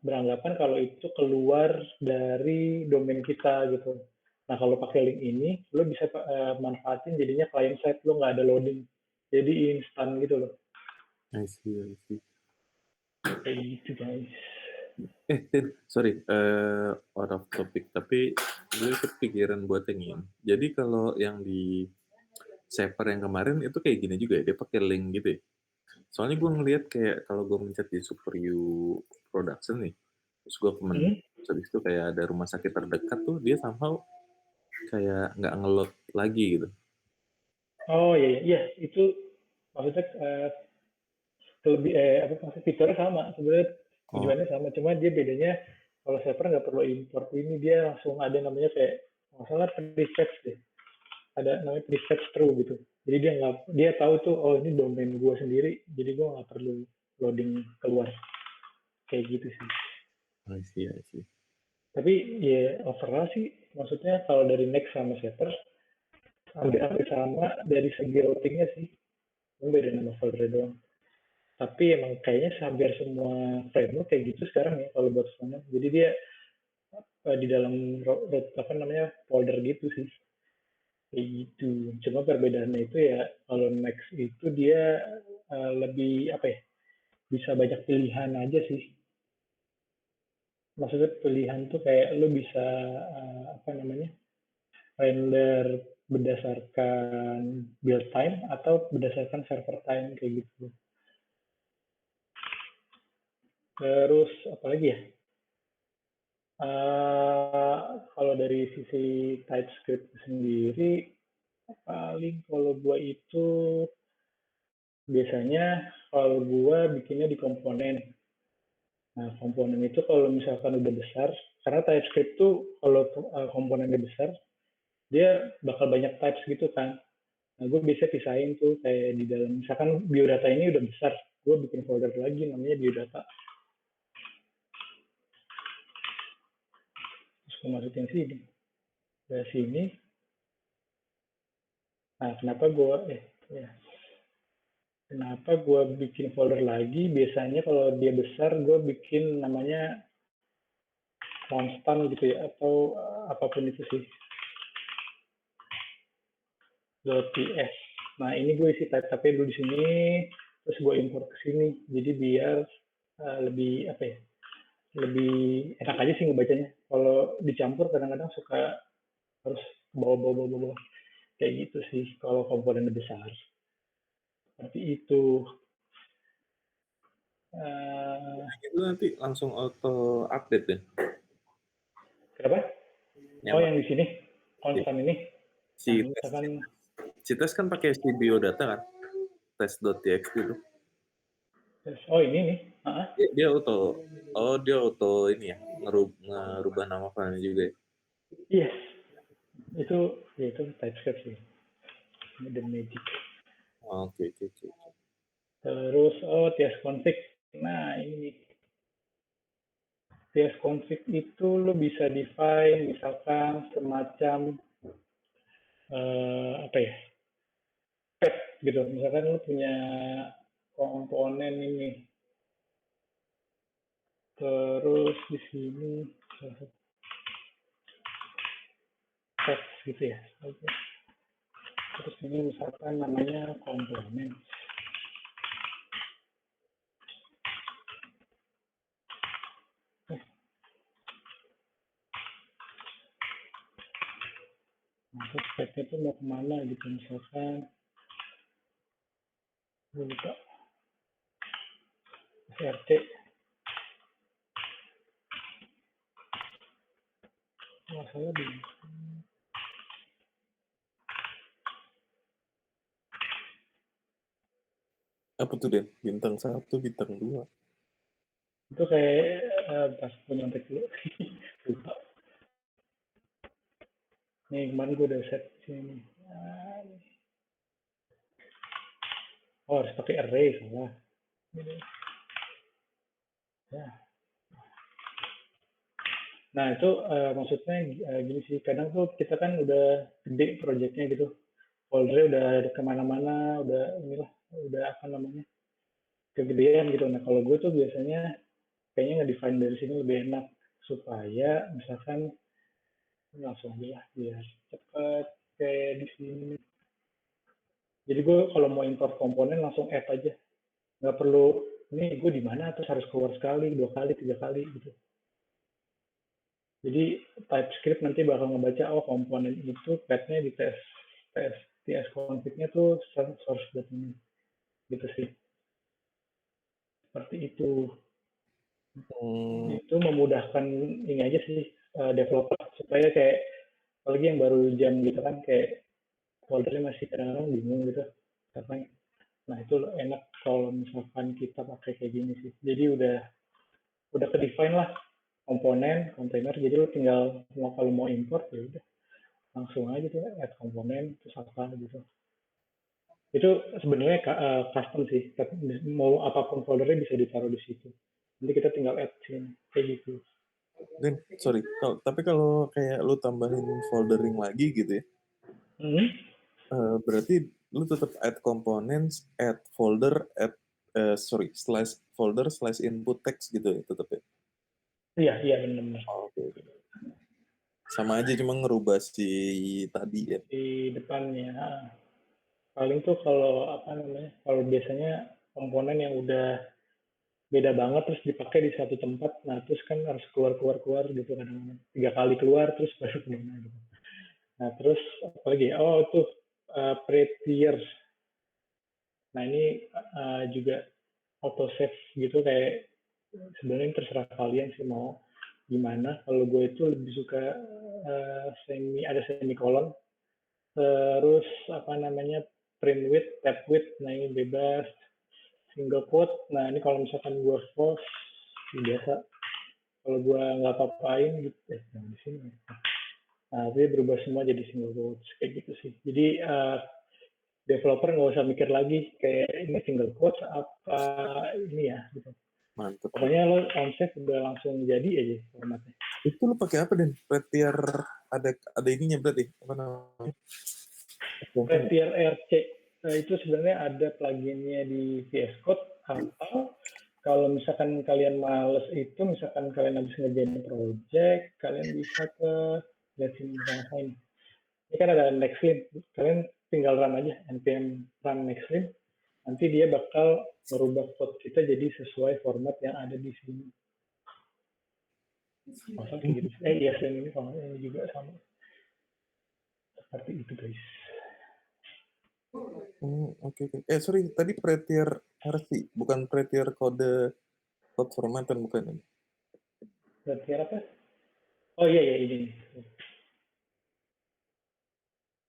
[SPEAKER 1] beranggapan kalau itu keluar dari domain kita gitu. Nah kalau pakai link ini, lo bisa manfaatin jadinya client side, lo nggak ada loading. Jadi instan gitu loh.
[SPEAKER 2] I see.
[SPEAKER 1] Kayak gitu guys.
[SPEAKER 2] Sorry, out of topic, tapi gue kepikiran buat yang ini. Jadi kalau yang di Shaper yang kemarin itu kayak gini juga ya, dia pakai link gitu ya. Soalnya gue ngeliat kayak kalau gue mencet di Super U Production nih, terus gue habis itu kayak ada rumah sakit terdekat tuh, dia somehow kayak nggak ngeload lagi gitu.
[SPEAKER 1] Oh iya, iya itu maksudnya apa maksudnya fiturnya sama sebenarnya,
[SPEAKER 2] Oh,
[SPEAKER 1] tujuannya sama, cuma dia bedanya kalau server nggak perlu import ini, dia langsung ada namanya kayak masalah prefetch deh, ada namanya prefetch true gitu. Jadi dia tahu tuh, oh ini domain gue sendiri, jadi gue nggak perlu loading keluar, kayak gitu sih.
[SPEAKER 2] I see.
[SPEAKER 1] Tapi ya overall sih, maksudnya kalau dari Next sama Setter hampir sama dari segi routingnya sih, beda nama folder doang. Tapi emang kayaknya hampir semua framework kayak gitu sekarang ya kalau buat front. Jadi dia di dalam apa namanya folder gitu sih, kayak gitu. Cuma perbedaannya itu ya kalau Next itu dia lebih apa ya, bisa banyak pilihan aja sih. Maksudnya pilihan tuh kayak lo bisa apa namanya render berdasarkan build time atau berdasarkan server time kayak gitu. Terus apa lagi ya? Kalau dari sisi TypeScript sendiri, paling kalau gua itu biasanya kalau gua bikinnya di komponen. Nah, komponen itu kalau misalkan udah besar, karena TypeScript tuh kalau komponennya besar, dia bakal banyak types gitu kan. Nah, gue bisa pisahin tuh kayak di dalam, misalkan biodata ini udah besar, gue bikin folder lagi namanya biodata. gue masukin sini. Dari sini. Nah, kenapa gue bikin folder lagi? Biasanya kalau dia besar, gue bikin namanya konstan gitu ya, atau apapun itu sih. .ts. Nah, ini gue isi type dulu di sini, terus gue import ke sini. Jadi biar lebih lebih enak aja sih ngebacanya. Kalau dicampur kadang-kadang suka harus bawa kayak gitu sih kalau komponen besar. Seperti itu.
[SPEAKER 2] Itu nanti langsung auto update ya?
[SPEAKER 1] Kenapa?
[SPEAKER 2] Ya,
[SPEAKER 1] yang di sini konstan ini.
[SPEAKER 2] Si
[SPEAKER 1] Nah, misalkan
[SPEAKER 2] tes kan pakai si biodata kan? Test.txt itu.
[SPEAKER 1] Oh, ini nih.
[SPEAKER 2] Dia auto ini ya, ngerubah nama filenya juga ya?
[SPEAKER 1] Yes. Itu TypeScript sih. The magic.
[SPEAKER 2] Oke.
[SPEAKER 1] Terus tsconfig. Nah, ini tsconfig itu lo bisa define misalkan semacam path gitu. Misalkan lo punya komponen ini. Terus di sini text gitu ya. Terus ini misalkan namanya komponen. Masuk path-nya itu mau kemana gitu, misalkan gue lupa RT masalah di
[SPEAKER 2] Apa tuh Den? Bintang 1, bintang 2.
[SPEAKER 1] itu kayak pas gue nyontek dulu lupa. Nih kemarin gue udah set sini. Harus pakai array salah. Ya. Nah itu maksudnya gini sih, kadang tuh kita kan udah gede projectnya gitu, foldernya udah kemana-mana, udah apa namanya kegedean gitu. Nah kalau gue tuh biasanya kayaknya nge-define dari sini lebih enak supaya misalkan langsung aja lah biar cepet kayak di sini. Jadi gue kalau mau import komponen langsung add aja, nggak perlu ini gue di mana terus harus keluar sekali, 2 kali, 3 kali gitu. Jadi TypeScript nanti bakal ngebaca komponen itu path-nya di tsconfig-nya tuh source datanya gitu sih. Seperti itu. Itu memudahkan ini aja sih developer supaya kayak apalagi yang baru jam gitu kan kayak foldernya masih kadang-kadang bingung gitu. Nah itu enak kalau misalkan kita pakai kayak gini sih. Jadi udah ke-define lah komponen, kontainer. Jadi lo tinggal kalau mau import ya udah langsung aja tuh add komponen terus apa gitu. Itu sebenarnya custom sih. Mau apapun foldernya bisa ditaruh di situ. Nanti kita tinggal add sini kayak gitu.
[SPEAKER 2] Dan sorry, tapi kalau kayak lu tambahin foldering lagi gitu ya, berarti lu tetap add components, add folder, slash folder, slash input text gitu ya tetap ya?
[SPEAKER 1] Iya benar.
[SPEAKER 2] Oke. Sama aja cuma ngerubah si tadi ya?
[SPEAKER 1] Di depannya. Paling tuh kalau kalau biasanya komponen yang udah beda banget terus dipakai di satu tempat, nah terus kan harus keluar gitu kadang 3 kali keluar terus baru kemana gitu. Nah terus apalagi tuh prettier. Nah ini juga auto save gitu, kayak sebenarnya terserah kalian sih mau gimana. Kalau gue itu lebih suka ada semikolon, terus print width, tab width, nah ini bebas, single quote. Nah ini kalau misalkan gue force biasa, kalau gue nggak apa-apain gitu di sini. Nah dia berubah semua jadi single quotes kayak gitu sih. Jadi developer nggak usah mikir lagi kayak ini single quotes apa ini ya gitu.
[SPEAKER 2] Mantep.
[SPEAKER 1] Pokoknya lo on save udah langsung jadi aja formatnya.
[SPEAKER 2] Itu lo pakai apa, Den? Prettier ada ininya berarti? Apa namanya?
[SPEAKER 1] Prettier RC itu sebenarnya ada pluginnya di VS Code, atau kalau misalkan kalian males itu, misalkan kalian habis ngerjain project, kalian bisa ke lihat sini sama ini. Ini kan ada Nextclean, kalian tinggal run aja npm run Nextclean, nanti dia bakal merubah code kita jadi sesuai format yang ada di sini. Masalah kayak gitu. Iya, ini sama ini juga sama. Seperti itu, guys.
[SPEAKER 2] Oke. Sorry, tadi Prettier RC, bukan Prettier code formatan, bukan ini.
[SPEAKER 1] Prettier apa? Oh iya ini.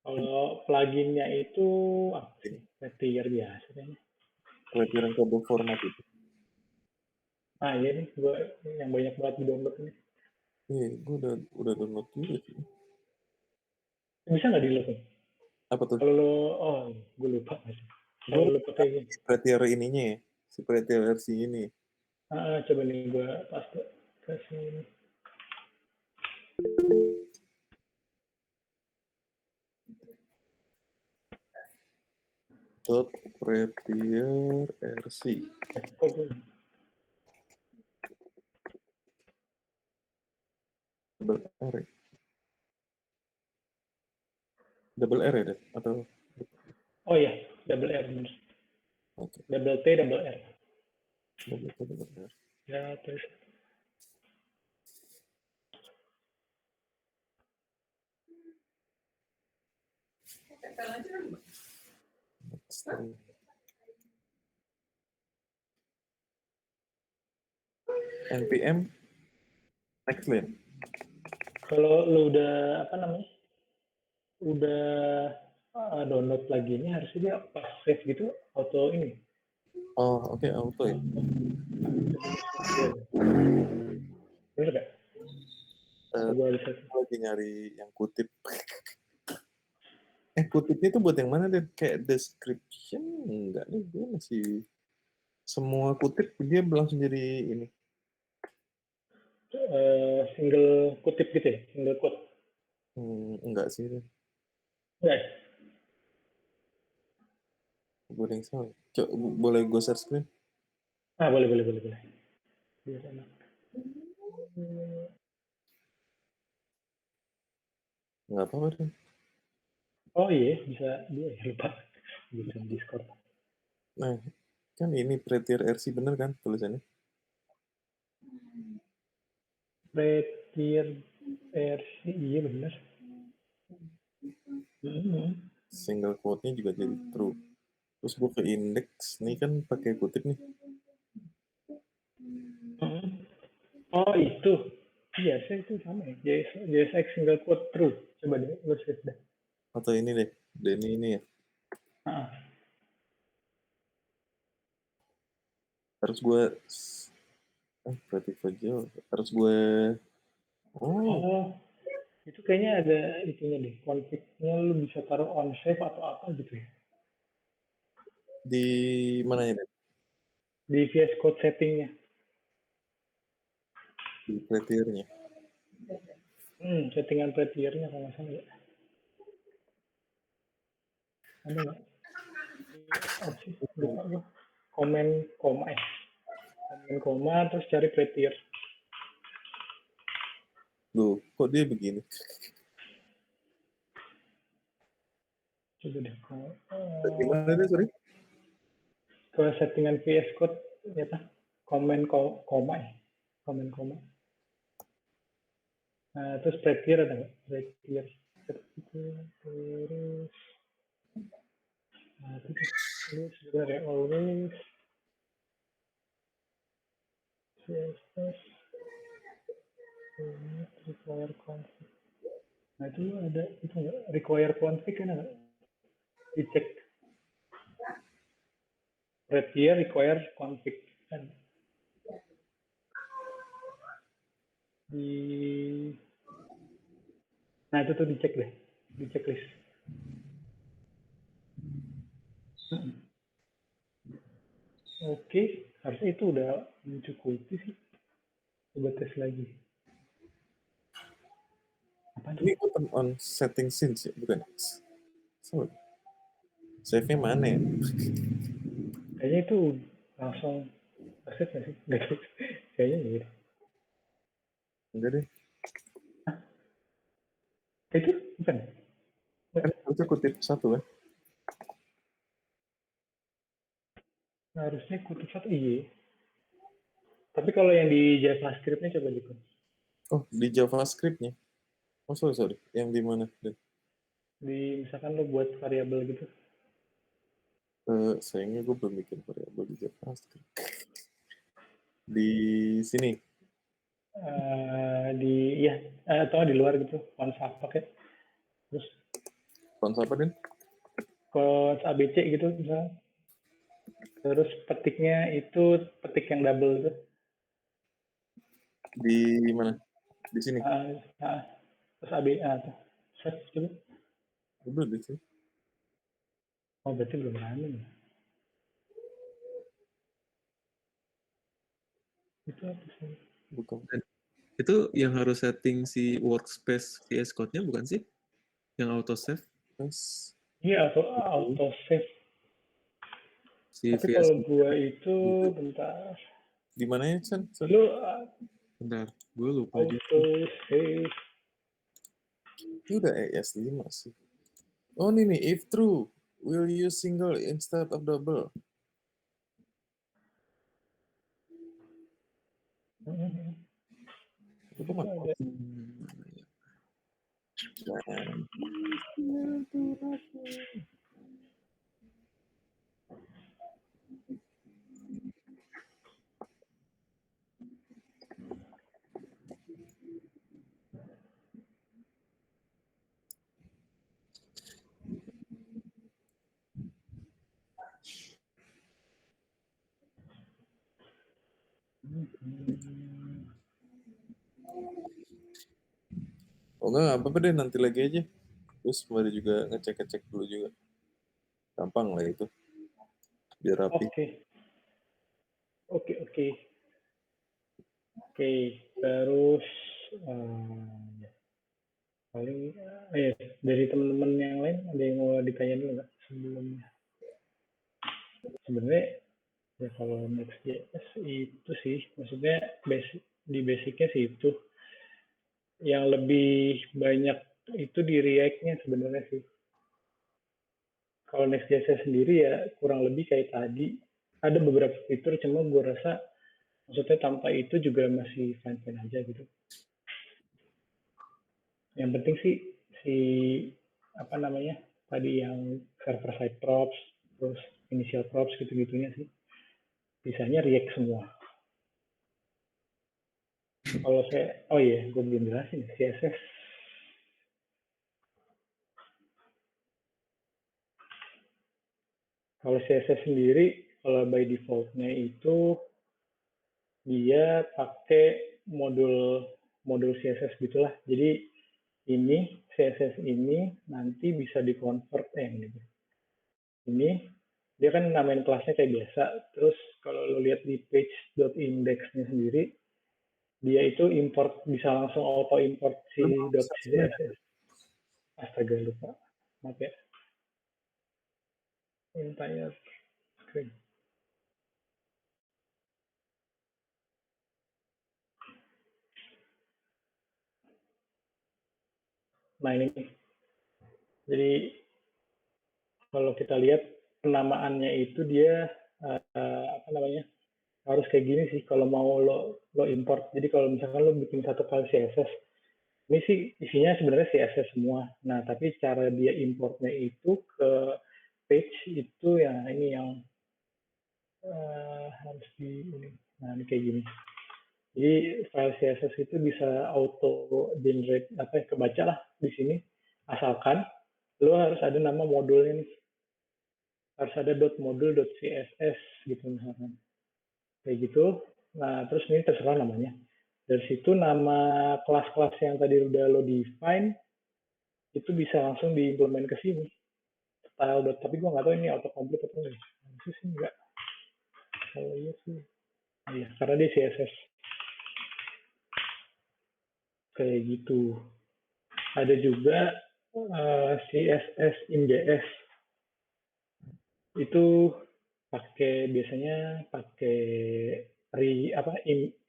[SPEAKER 1] Kalau pluginnya itu apa sih? Prettier biasa kayaknya.
[SPEAKER 2] Prettier code format itu.
[SPEAKER 1] Ah iya nih, gue yang banyak banget di download ini.
[SPEAKER 2] Iya, gue udah download juga sih.
[SPEAKER 1] Bisa nggak di-load nih?
[SPEAKER 2] Apa tuh?
[SPEAKER 1] Kalau lo, gue lupa masih. Kalau lo pakai ini.
[SPEAKER 2] Prettier ininya ya, si Prettier RC ini.
[SPEAKER 1] Coba nih gue paste ke sini.
[SPEAKER 2] Prettier RC. Double R ya, atau?
[SPEAKER 1] Oh iya, double R bener.
[SPEAKER 2] Oke.
[SPEAKER 1] Double T, double R.
[SPEAKER 2] Double R.
[SPEAKER 1] Ya, terus.
[SPEAKER 2] npm Nextclean.
[SPEAKER 1] Kalau lo udah, apa namanya, udah download lagi ini, harusnya dia pas save gitu, auto ini.
[SPEAKER 2] Oh, oke, auto ya.
[SPEAKER 1] Bener gak? Coba bisa.
[SPEAKER 2] Lagi nyari yang kutip. Kutipnya itu buat yang mana deh? Kayak description? Enggak nih, gue masih semua kutip dia langsung jadi ini.
[SPEAKER 1] Single kutip gitu ya? Single quote?
[SPEAKER 2] Enggak sih.
[SPEAKER 1] Enggak ya?
[SPEAKER 2] Gue yang salah. Boleh gue share screen?
[SPEAKER 1] Boleh. Biar enak.
[SPEAKER 2] Nggak apa-apa deh.
[SPEAKER 1] Oh iya, bisa dia lupa. Bisa Discord.
[SPEAKER 2] Nah, kan ini Prettier RC bener kan tulisannya?
[SPEAKER 1] Prettier RC, iya bener.
[SPEAKER 2] Single quote-nya juga jadi true. Terus gue ke index, nih kan pakai kutip nih.
[SPEAKER 1] Oh itu, iya saya itu sama ya. JSX single quote true. Coba deh, gue save deh.
[SPEAKER 2] Atau ini deh, Denny ini ya. Harus gue, berarti aja. Harus gue,
[SPEAKER 1] Itu kayaknya ada itunya deh. Config-nya lu bisa taruh on save atau apa gitu ya.
[SPEAKER 2] di mana ya?
[SPEAKER 1] Di VS Code setting-nya.
[SPEAKER 2] Di Prettiernya.
[SPEAKER 1] Settingan Prettier-nya kalau nggak salah ya. Ada nggak? Oh sih, lupa gue. Komen koma ya. Komen koma terus cari Prettier.
[SPEAKER 2] Loh, kok dia begini?
[SPEAKER 1] Coba deh.
[SPEAKER 2] Gimana deh, sorry?
[SPEAKER 1] Ke settingan VS Code, ternyata komen koma ya. Komen koma. Nah, terus Prettier ada nggak? Prettier. Terus. Nah, terus sebenarnya always. CSS. Require config. Nah, itu ada itu nggak? Require config kan ada? Dicek. Prettier require config kan. Nah itu tuh dicek deh, di checklist. Oke, Harusnya itu udah mencukupi sih. Coba tes lagi. Apaan
[SPEAKER 2] Ini
[SPEAKER 1] sih?
[SPEAKER 2] open on setting scenes ya, bukan? So, save-nya mana ya?
[SPEAKER 1] Kayaknya itu langsung akses nggak sih? Nggak tahu. Kayaknya gitu.
[SPEAKER 2] Enggak deh.
[SPEAKER 1] Itu bukan?
[SPEAKER 2] Kan harusnya kutip satu kan?
[SPEAKER 1] Harusnya kutip satu iya. Tapi kalau yang di JavaScript-nya coba gitu.
[SPEAKER 2] Oh, di JavaScript-nya. Oh, sorry. Yang di mana?
[SPEAKER 1] Di misalkan lo buat variabel gitu.
[SPEAKER 2] Sayangnya gue belum bikin variabel di JavaScript. Di sini.
[SPEAKER 1] Atau di luar gitu, cons apa kayak. Terus
[SPEAKER 2] Cons apa, Den?
[SPEAKER 1] cons ABC gitu misalnya. Terus petiknya itu petik yang double gitu.
[SPEAKER 2] Di mana? Di sini.
[SPEAKER 1] Terus AB tuh. Set coba.
[SPEAKER 2] Udah di sini.
[SPEAKER 1] Oh berarti belum running ya. Itu apa sih?
[SPEAKER 2] Bukan.
[SPEAKER 5] Itu yang harus setting si workspace VS Code-nya bukan sih? Yang auto save?
[SPEAKER 2] Yes.
[SPEAKER 1] Iya auto save.
[SPEAKER 5] Si
[SPEAKER 1] Tapi
[SPEAKER 5] VS
[SPEAKER 1] kalau
[SPEAKER 5] Code.
[SPEAKER 1] gua itu bentar.
[SPEAKER 2] Di mana ya, Chan? Sorry.
[SPEAKER 1] Lu
[SPEAKER 5] Bentar, gue lupa juga.
[SPEAKER 1] auto save.
[SPEAKER 2] Ini udah ES5 sih. Oh, ini nih. If true, will use single instead of double. Itu kok
[SPEAKER 1] Ada.
[SPEAKER 2] Oh enggak apa-apa deh, nanti lagi aja. Terus kembali juga ngecek-ngecek dulu juga. Gampang lah itu. Biar rapi.
[SPEAKER 1] Oke. Terus paling dari teman-teman yang lain ada yang mau ditanya dulu nggak sebelumnya? Sebenarnya ya kalau Next.js itu sih, maksudnya basicnya sih itu. Yang lebih banyak itu di React-nya sebenarnya sih. Kalau Next.js sendiri ya kurang lebih kayak tadi. Ada beberapa fitur, cuma gue rasa maksudnya tanpa itu juga masih fine-fine aja gitu. Yang penting sih tadi yang server side props, terus initial props gitu-gitunya sih. Bisanya React semua. Kalau gue belum jelasin CSS. Kalau CSS sendiri, kalau by default-nya itu dia pakai modul CSS gitulah. Jadi ini CSS ini nanti bisa di-convert gitu. Ini dia kan namain kelasnya kayak biasa. Terus kalau lo lihat di page.index-nya sendiri, dia itu bisa langsung auto import si .css. Astaga lupa. Maaf ya. Entire screen. Nah ini. Jadi kalau kita lihat penamaannya itu dia harus kayak gini sih kalau mau lo import. Jadi kalau misalkan lo bikin satu file CSS, ini sih isinya sebenarnya CSS semua. Nah, tapi cara dia importnya itu ke page itu yang ini yang harus nah ini kayak gini. Jadi file CSS itu bisa auto generate kebaca lah di sini, asalkan lo harus ada nama modulnya nih, harus ada .modul.css gitu misalkan, kayak gitu. Nah terus ini terserah namanya. Dari situ nama kelas-kelas yang tadi udah lo define itu bisa langsung diimplement ke sini style. Tapi gue nggak tahu ini autocomplete atau enggak. Itu sih enggak. Kalau iya sih, iya karena dia CSS kayak gitu. Ada juga CSS in JS itu biasanya pakai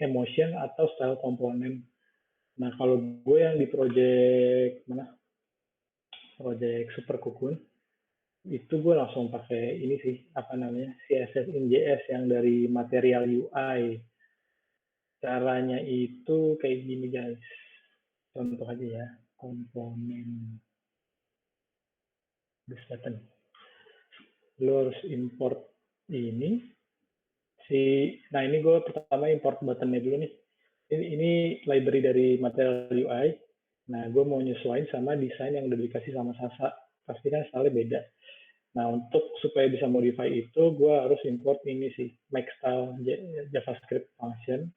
[SPEAKER 1] emotion atau style komponen. Nah kalau gue yang di project Super Cocoon itu gue langsung pakai ini sih CSS in JS yang dari Material UI. Caranya itu kayak gini guys, contoh aja ya, komponen this button. Lo harus import ini nah ini gue pertama import buttonnya dulu nih. Ini library dari Material UI. Nah gue mau nyesuaiin sama desain yang udah dikasih sama Sasa. Pasti kan style beda. Nah untuk supaya bisa modify itu gue harus import ini sih make style JavaScript function.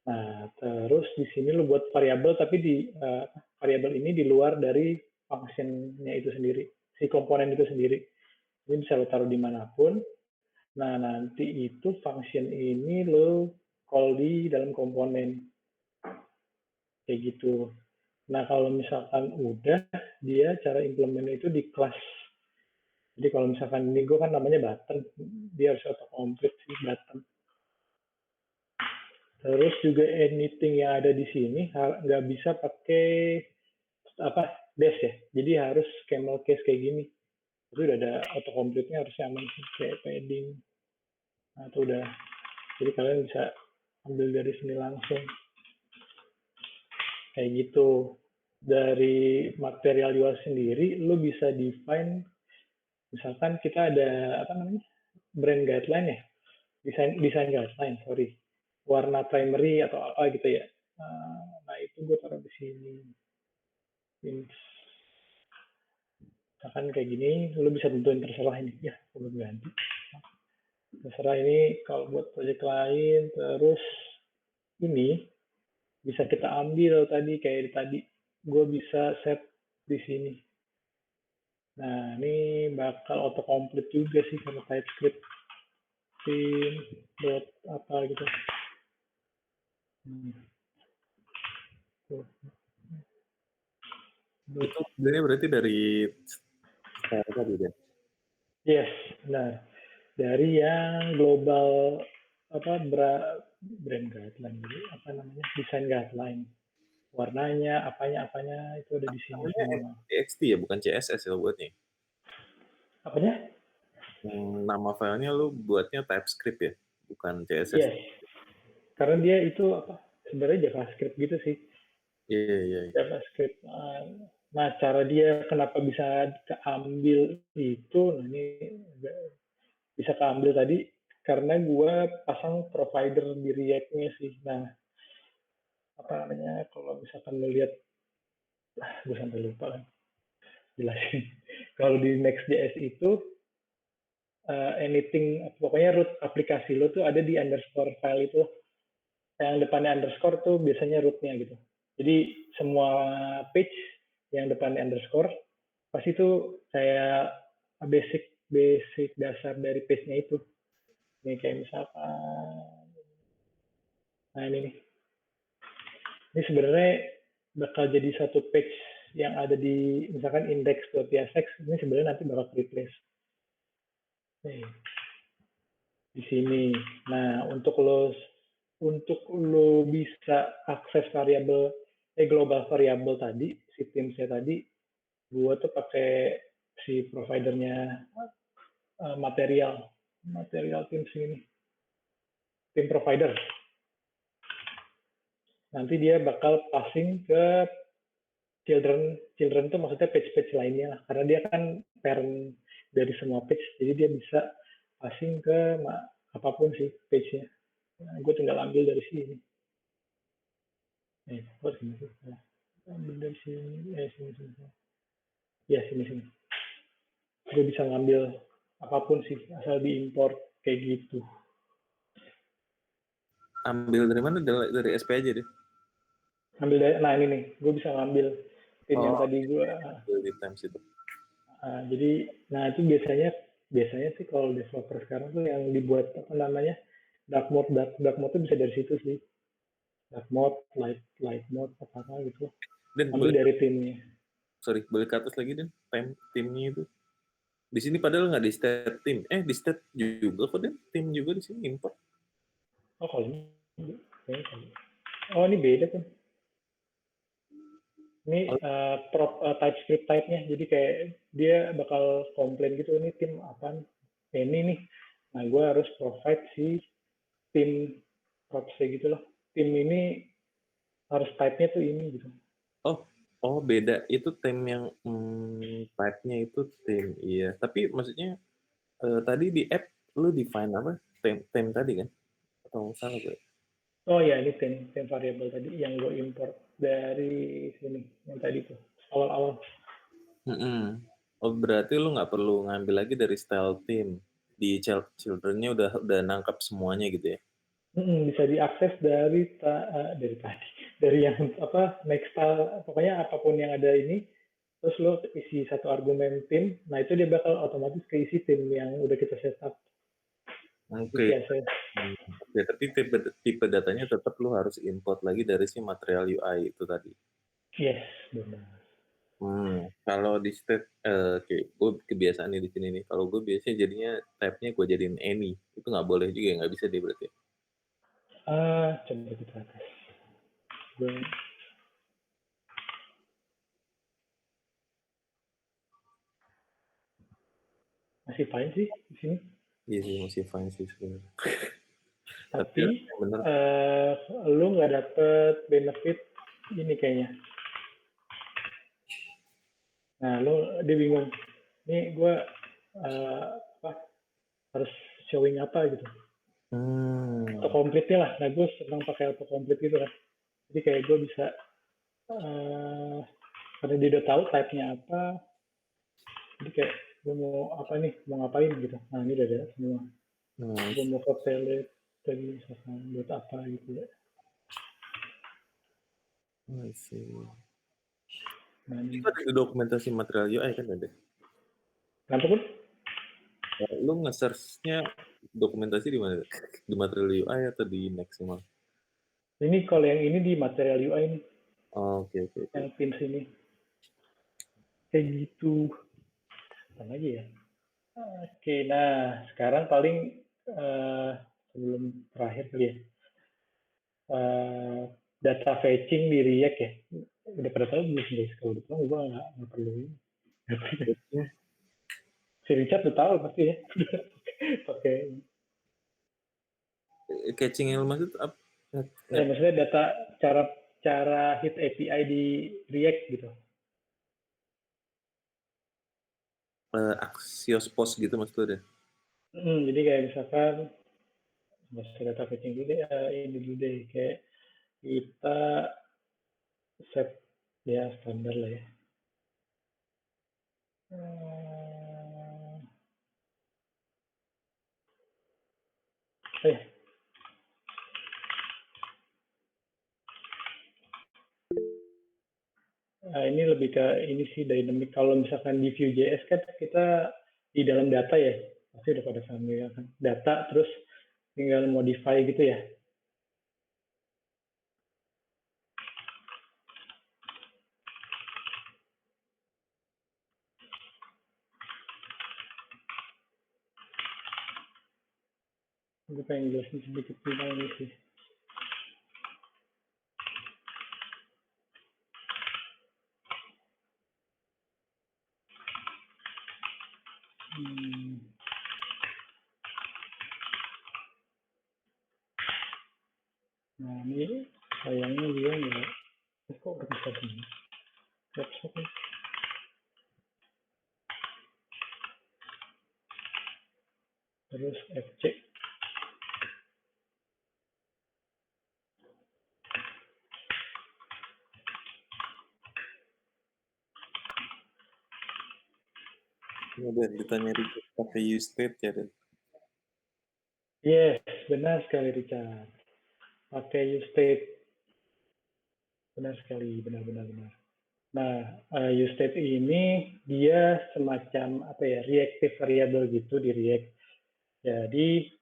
[SPEAKER 1] Nah terus di sini lo buat variabel tapi variabel ini di luar dari functionnya itu sendiri, si komponen itu sendiri. Ini bisa lo taruh dimanapun. Nah, nanti itu function ini lo call di dalam komponen. Kayak gitu. Nah, kalau misalkan udah, dia cara implement itu di class. Jadi kalau misalkan ini gue kan namanya button, dia harus auto-complete si button. Terus juga anything yang ada di sini nggak bisa pakai dash ya. Jadi harus camel case kayak gini. Itu udah ada autocomplete-nya harus aman sih, kayak padding. Nah, itu udah. Jadi kalian bisa ambil dari sini langsung. Kayak gitu. Dari Material UI sendiri, lo bisa define, misalkan kita ada brand guideline ya, design guideline, sorry, warna primary atau apa gitu ya. Nah itu gue taruh di sini. Misalkan kayak gini, lo bisa tentuin terserah ini ya, gue ganti. Terserah ini kalau buat project lain. Terus ini bisa kita ambil tadi kayak tadi gue bisa set di sini. Nah ini bakal autocomplete juga sih sama TypeScript dot apa gitu.
[SPEAKER 2] Itu sebenarnya berarti dari tadi kan?
[SPEAKER 1] Yes, benar. Dari yang global brand guideline, design guideline, warnanya apanya itu ada di sini semua.
[SPEAKER 2] TXT ya, bukan CSS ya buatnya.
[SPEAKER 1] Apanya?
[SPEAKER 2] Nama filenya lu buatnya TypeScript ya, bukan CSS.
[SPEAKER 1] Yes, karena dia itu sebenarnya JavaScript gitu sih.
[SPEAKER 2] Iya.
[SPEAKER 1] JavaScript. Nah cara dia kenapa bisa keambil itu, nah ini bisa keambil tadi karena gue pasang provider di React-nya sih. Nah, kalau misalkan lo lihat, gue sampai lupa kan jelasin. Kalau di Next.js itu, pokoknya root aplikasi lo tuh ada di underscore file itu. Yang depannya underscore tuh biasanya rootnya gitu. Jadi semua page yang depannya underscore, pasti itu kayak basic dasar dari page-nya itu. Ini kayak misalkan, nah ini nih. Ini sebenarnya bakal jadi satu page yang ada di misalkan index.tsx, ini sebenarnya nanti bakal replace. Nih. Di sini. Nah, untuk lo bisa akses global variable tadi, si Teams-nya tadi, gua tuh pakai si providernya material Teams ini. Team provider. Nanti dia bakal passing ke children itu maksudnya page lainnya, karena dia kan parent dari semua page, jadi dia bisa passing ke apapun sih page-nya. Nah, gue tinggal ambil dari sini. Ambil dari sini. Sini. Ya, sini. Gue bisa ngambil apapun sih, asal diimport kayak gitu.
[SPEAKER 2] Ambil dari mana? Dari SP aja deh.
[SPEAKER 1] Ambil dari, nah ini nih, gue bisa ngambil tim yang tadi gue.
[SPEAKER 2] Di Times itu.
[SPEAKER 1] Jadi, nah itu biasanya biasanya sih kalau developer sekarang tuh yang dibuat apa namanya dark mode tuh bisa dari situ sih, dark mode, light mode apa gitu,
[SPEAKER 2] Dan
[SPEAKER 1] ambil
[SPEAKER 2] boleh,
[SPEAKER 1] dari timnya.
[SPEAKER 2] boleh ke atas lagi, Dan, timnya itu. Di sini padahal nggak di state tim. Di state juga kok, Dan. Tim juga di sini import.
[SPEAKER 1] Oh kalau ini kayaknya kali. Oh ini beda tuh. Ini TypeScript type-nya, jadi kayak dia bakal komplain gitu, ini tim apaan? Ini nih. Nah gue harus provide si tim props-nya gitu loh. Tim ini harus type-nya tuh ini gitu.
[SPEAKER 2] Oh, beda. Itu tim yang type-nya itu tim, iya. Tapi maksudnya tadi di app lu define apa? Tim tadi kan? Atau salah gue?
[SPEAKER 1] Oh ya, ini tim variable tadi yang gue import dari sini, yang tadi tuh awal-awal.
[SPEAKER 2] Oh, berarti lu nggak perlu ngambil lagi dari style tim. Di children-nya udah nangkap semuanya gitu ya?
[SPEAKER 1] Bisa diakses dari tadi, dari yang apa next style, pokoknya apapun yang ada ini, terus lo isi satu argumen tim, nah itu dia bakal otomatis keisi tim yang udah kita setup di
[SPEAKER 2] Oke.
[SPEAKER 1] CSS.
[SPEAKER 2] Oke, tapi tipe datanya tetap lu harus import lagi dari si material UI itu tadi.
[SPEAKER 1] Yes, benar.
[SPEAKER 2] Kalau di state, oke, gue kebiasaan nih di sini nih. Kalau gue biasanya jadinya tab-nya gue jadiin any. Itu nggak boleh juga, nggak bisa deh berarti.
[SPEAKER 1] Coba kita atas. Gue masih fine sih di sini.
[SPEAKER 2] Iya sih, masih fine sih sebenarnya.
[SPEAKER 1] Tapi
[SPEAKER 2] bener.
[SPEAKER 1] lu nggak dapet benefit ini kayaknya. Nah, dia bingung. Ini gue harus showing apa gitu. Autocomplete-nya lah. Nah, gue senang pakai autocomplete gitu kan. Jadi kayak gue bisa karena dia udah tahu type-nya apa. Jadi kayak gue mau apa nih, mau ngapain gitu. Nah, ini udah ada semua. Gue mau ke palette tadi misalkan buat apa gitu ya.
[SPEAKER 2] I see.
[SPEAKER 1] Nah,
[SPEAKER 2] Itu ada di dokumentasi material UI kan ada?
[SPEAKER 1] kenapa pun?
[SPEAKER 2] Lu nge-search-nya dokumentasi di mana? Di material UI atau di Maximal?
[SPEAKER 1] Ini kalau yang ini di material UI nih.
[SPEAKER 2] Oh, oke.
[SPEAKER 1] Yang pins ini. Kayak gitu. Apa lagi ya? Oke, nah sekarang paling sebelum terakhir kali ya. Data fetching di React ya. Udah pada tahu belum sih? Kalau udah tahu gue nggak perlu ini. Si Richard udah tahu pasti ya. Pakai.
[SPEAKER 2] Catching yang lu maksud apa?
[SPEAKER 1] Maksudnya data cara hit API di React gitu.
[SPEAKER 2] Axios Post gitu maksudnya?
[SPEAKER 1] Jadi kayak misalkan data fetching dulu deh, ini dulu deh kayak kita set ya standar lah ya. Ini lebih ke ini sih dynamic. Kalau misalkan di Vue.js kan kita di dalam data ya, pasti udah pada familiar kan. Data terus tinggal modify gitu ya. Gue pengen jelasin sedikit tentang ini sih. Nah ini sayangnya dia nggak. Kok udah bisa gini? Website terus FC.
[SPEAKER 2] Udah ditanya Richard pakai UseState ya, Dan?
[SPEAKER 1] Yes, benar sekali Richard. Pakai UseState. Benar sekali, benar. Nah, useState ini dia semacam apa ya, reactive variable gitu di React. Jadi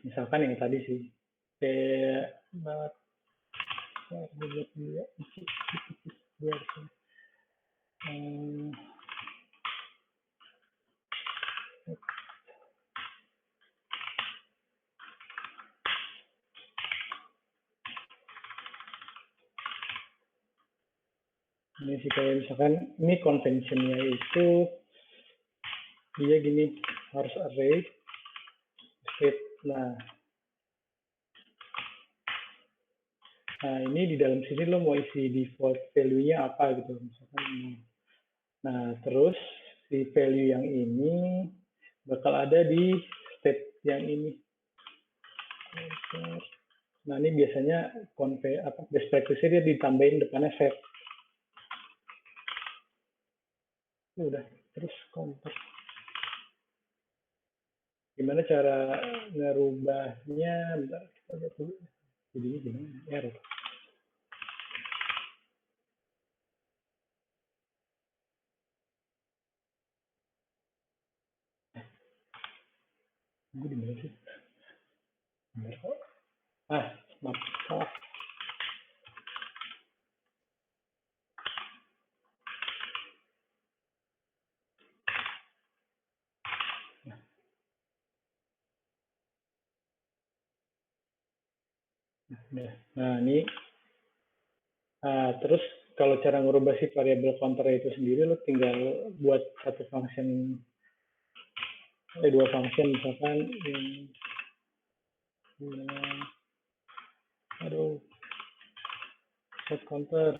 [SPEAKER 1] misalkan yang tadi sih, kayak buat dia biar ini sih kayak misalkan ini conventionnya itu dia gini, harus array state. Nah ini di dalam sini lo mau isi default value-nya apa gitu misalkan ini. Nah terus si value yang ini bakal ada di state yang ini. Nah ini biasanya best practice-nya dia ditambahin depannya set. Udah, terus counter. Gimana cara ngerubahnya? Bentar, kita lihat dulu. Jadinya gimana? Error. Gue di mana sih? Bener kok. Maaf, salah. Nah, ini terus kalau cara ngerubah si variabel counter itu sendiri, lo tinggal buat dua function misalkan set counter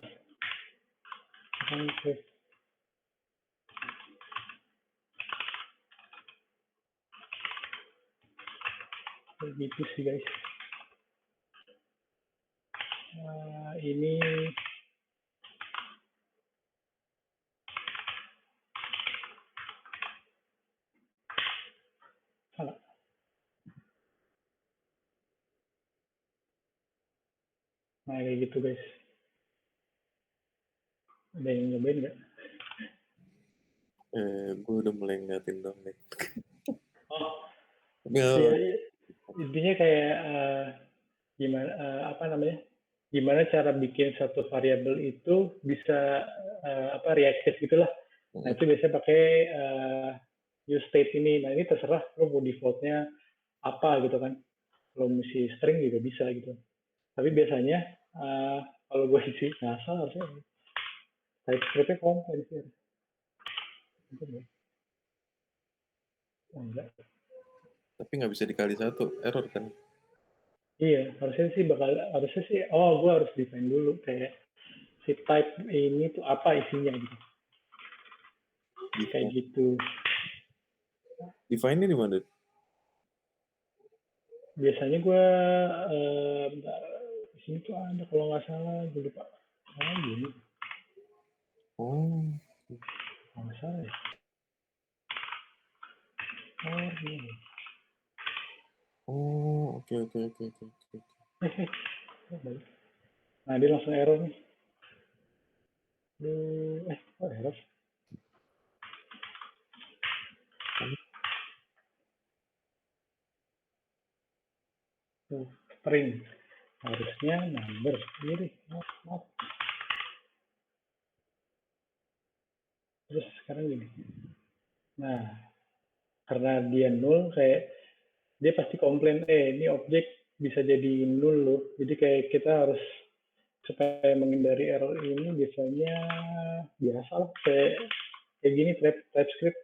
[SPEAKER 1] gitu sih guys. Ini salah. Nah kayak gitu guys. Ada yang nyobain nggak?
[SPEAKER 2] Gue udah mulai ngeliatin dong deh.
[SPEAKER 1] Iya, intinya kayak gimana cara bikin satu variabel itu bisa reaktif gitulah. Nah itu biasanya pakai useState ini. Nah ini terserah lo mau defaultnya apa gitu kan. Kalau mesti string juga bisa gitu. Tapi biasanya kalau gue isi ngasal harusnya TypeScript-nya komplain sih. Enggak.
[SPEAKER 2] Tapi nggak bisa dikali satu, error kan?
[SPEAKER 1] Iya, harusnya sih gue harus define dulu kayak si type ini tuh apa isinya gitu. Kayak gitu.
[SPEAKER 2] Define-nya di mana?
[SPEAKER 1] Biasanya gue di sini tuh ada kalau nggak salah, gue lupa. Gini. Kalau nggak salah ya. Gini.
[SPEAKER 2] Oke.
[SPEAKER 1] Nah, dia langsung error nih. Kok error? String. Harusnya number. Ini maaf. Terus sekarang gini. Nah, karena dia null, kayak dia pasti komplain, ini objek bisa jadi null loh. Jadi kayak kita harus supaya menghindari error ini biasanya biasalah kayak gini TypeScript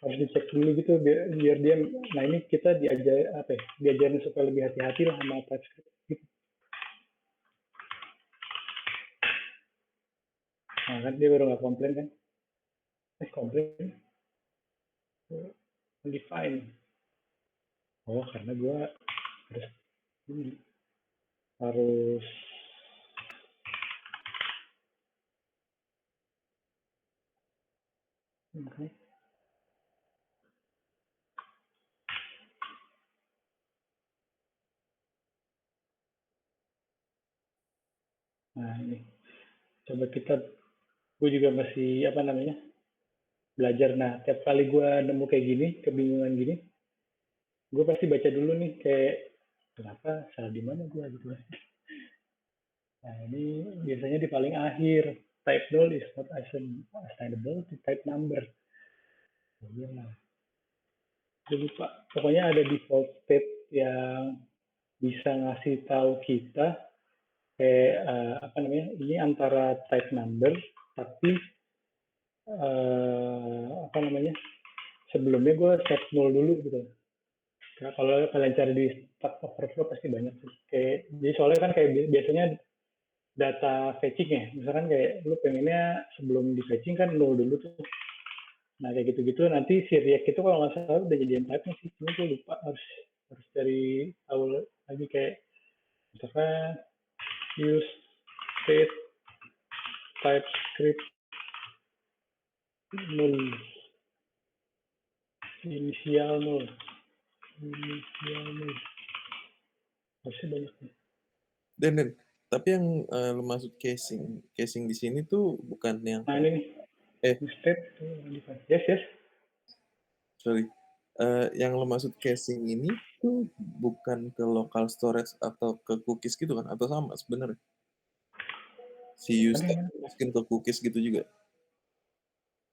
[SPEAKER 1] harus dicek dulu gitu biar dia. Nah ini kita diajarin supaya lebih hati-hati lah sama TypeScript gitu. Nah kan dia baru nggak komplain kan? Komplain define. Karena gue harus Nah ini coba gue juga masih belajar. Nah, tiap kali gue nemu kayak gini, kebingungan gini, gue pasti baca dulu nih kayak kenapa salah di mana gue gitu. Nah, ini biasanya di paling akhir. Type null is not assignable to type number. Iya lah. Lupa. Pokoknya ada default state yang bisa ngasih tahu kita kayak ini antara type number tapi sebelumnya gue set null dulu gitu. Nah, kalau kalian cari di Stack Overflow pasti banyak sih. Jadi soalnya kan kayak biasanya data fetching ya, misalkan kayak lu pengennya sebelum di fetching kan null dulu tuh. Nah kayak gitu-gitu nanti si React itu kalau nggak salah udah jadiin type-nya sih, cuma gue lupa harus cari tahu lagi kayak misalkan use state TypeScript null inisial null harusnya banyak nih.
[SPEAKER 2] Dan tapi yang lu maksud casing di sini tuh bukan yang
[SPEAKER 1] Nah ini nih state yes
[SPEAKER 2] sorry. Yang lo maksud casing ini tuh bukan ke local storage atau ke cookies gitu kan? Atau sama sebenarnya? Si use tag masukin ke cookies gitu juga?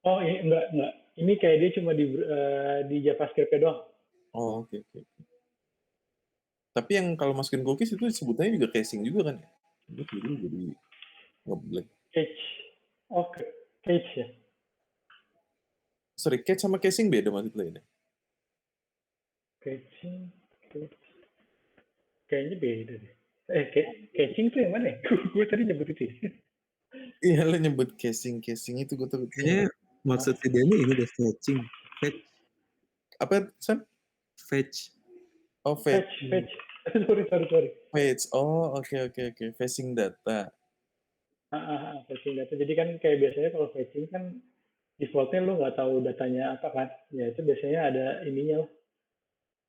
[SPEAKER 1] Oh enggak. Ini kayak dia cuma di JavaScript doang.
[SPEAKER 2] Oh oke. Tapi yang kalau masukin cookies itu sebutannya juga casing juga kan ya? Gue jadi ngeblank.
[SPEAKER 1] Cache. Oh cache ya?
[SPEAKER 2] Sorry, cache sama casing beda maksudnya ini?
[SPEAKER 1] Caching. Kayaknya beda deh. Caching tuh yang mana ya? Gue tadi nyebut itu.
[SPEAKER 2] Iya, lo nyebut casing itu gue tuh.
[SPEAKER 5] Kayaknya maksud si Denny ini deh, fetching. Fetch.
[SPEAKER 2] Apa, San?
[SPEAKER 5] Fetch.
[SPEAKER 2] Oh, fetch.
[SPEAKER 1] Sorry.
[SPEAKER 2] Fetch. Oh, oke. Fetching data.
[SPEAKER 1] Fetching data. Jadi kan kayak biasanya kalau fetching kan defaultnya lu nggak tahu datanya apa kan? Ya itu biasanya ada ininya lah.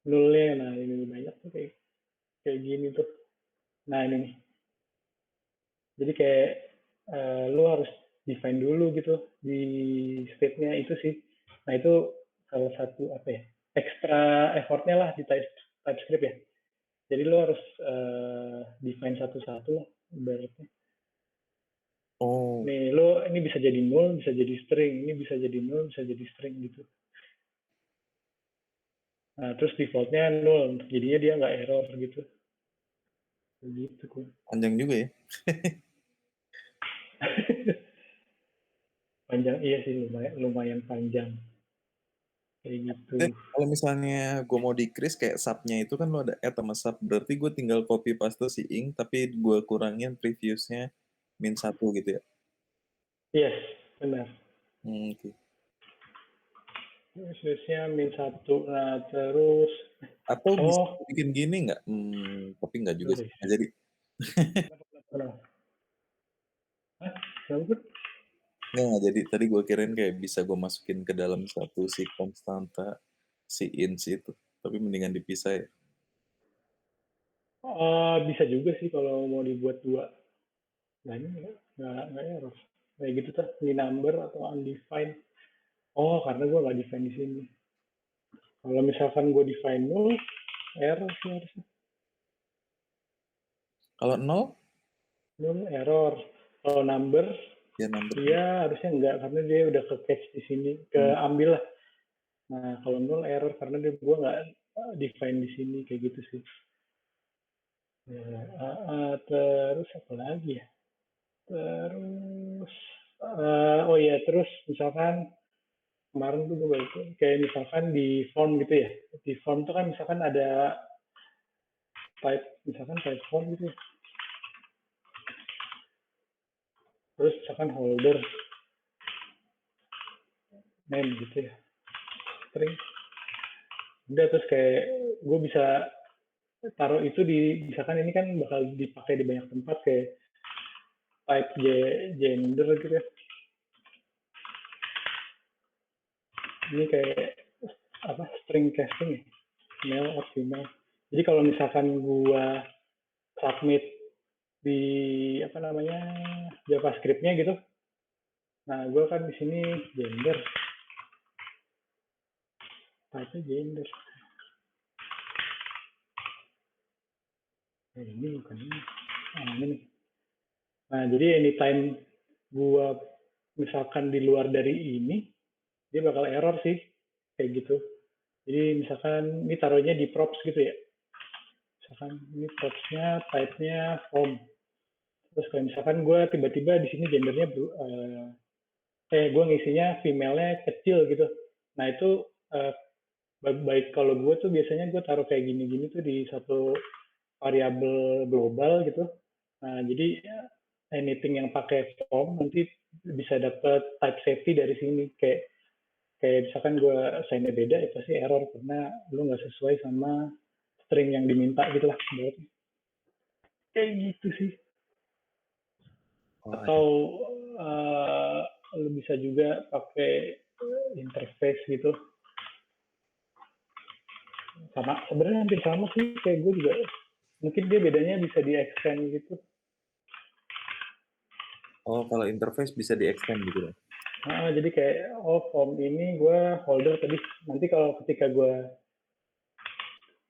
[SPEAKER 1] Nullnya. Nah ini banyak tuh kayak gini tuh. Nah ini nih. Jadi kayak lu harus define dulu gitu di state-nya itu sih. Nah itu salah satu extra effortnya lah di TypeScript ya. Jadi lu harus define satu-satu lah ibaratnya.
[SPEAKER 2] Oh.
[SPEAKER 1] Nih lu ini bisa jadi null, bisa jadi string, ini bisa jadi null, bisa jadi string gitu. Nah terus defaultnya null, jadinya dia nggak error gitu. Begitu kok.
[SPEAKER 2] Panjang juga ya.
[SPEAKER 1] Panjang iya sih, lumayan panjang kayak gitu.
[SPEAKER 2] Kalau misalnya gue mau decrease kayak subnya itu kan lo ada add sama sub, berarti gue tinggal copy paste si ing tapi gue kurangin previousnya -1 gitu ya?
[SPEAKER 1] Yes, benar.
[SPEAKER 2] Oke.
[SPEAKER 1] Previousnya -1, nah terus
[SPEAKER 2] atau bisa bikin gini nggak? Tapi nggak juga sih, nggak jadi. Nggak jadi. Tadi gue kirain kayak bisa gue masukin ke dalam satu si konstanta si int itu, tapi mendingan dipisah ya.
[SPEAKER 1] Bisa juga sih kalau mau dibuat dua. Nah ini nggak error. Kayak gitu tuh, ini number atau undefined. Oh, karena gue nggak define di sini. Kalau misalkan gue define null, error sih harusnya.
[SPEAKER 2] Kalau 0?
[SPEAKER 1] Null error. Kalau number,
[SPEAKER 2] ya number.
[SPEAKER 1] Dia harusnya enggak, karena dia udah ke catch di sini, keambil lah. Nah, kalau null error karena gue nggak define di sini, kayak gitu sih. Ya, terus apa lagi ya? Terus, terus misalkan kemarin tuh gue kayak misalkan di form gitu ya. Di form tuh kan misalkan ada type form gitu ya. Terus misalkan holder name gitu ya. String. Udah terus kayak gue bisa taruh itu misalkan ini kan bakal dipakai di banyak tempat kayak type gender gitu ya. Ini kayak string casting ya, male or female. Jadi kalau misalkan gua submit di apa namanya JavaScript-nya gitu. Nah, gue kan di sini gender, type-nya gender. Ini bukan ini. Ini. Nah, jadi anytime gue misalkan di luar dari ini, dia bakal error sih, kayak gitu. Jadi misalkan ini taruhnya di props gitu ya. Misalkan ini propsnya, type-nya form. Terus kalau misalkan gue tiba-tiba di sini gendernya gue ngisinya female-nya kecil gitu. Nah itu baik kalau gue tuh biasanya gue taruh kayak gini-gini tuh di satu variabel global gitu. Nah jadi anything yang pakai form nanti bisa dapet type safety dari sini. Kayak misalkan gue sign-nya beda ya pasti error karena lu nggak sesuai sama string yang diminta gitu lah. Kayak gitu sih. Atau lu bisa juga pakai interface gitu. Sama sebenarnya hampir sama sih kayak gue juga. Mungkin dia bedanya bisa di extend gitu.
[SPEAKER 2] Oh, kalau interface bisa di extend gitu ya?
[SPEAKER 1] Nah, jadi kayak form ini gue holder tadi. Nanti kalau ketika gue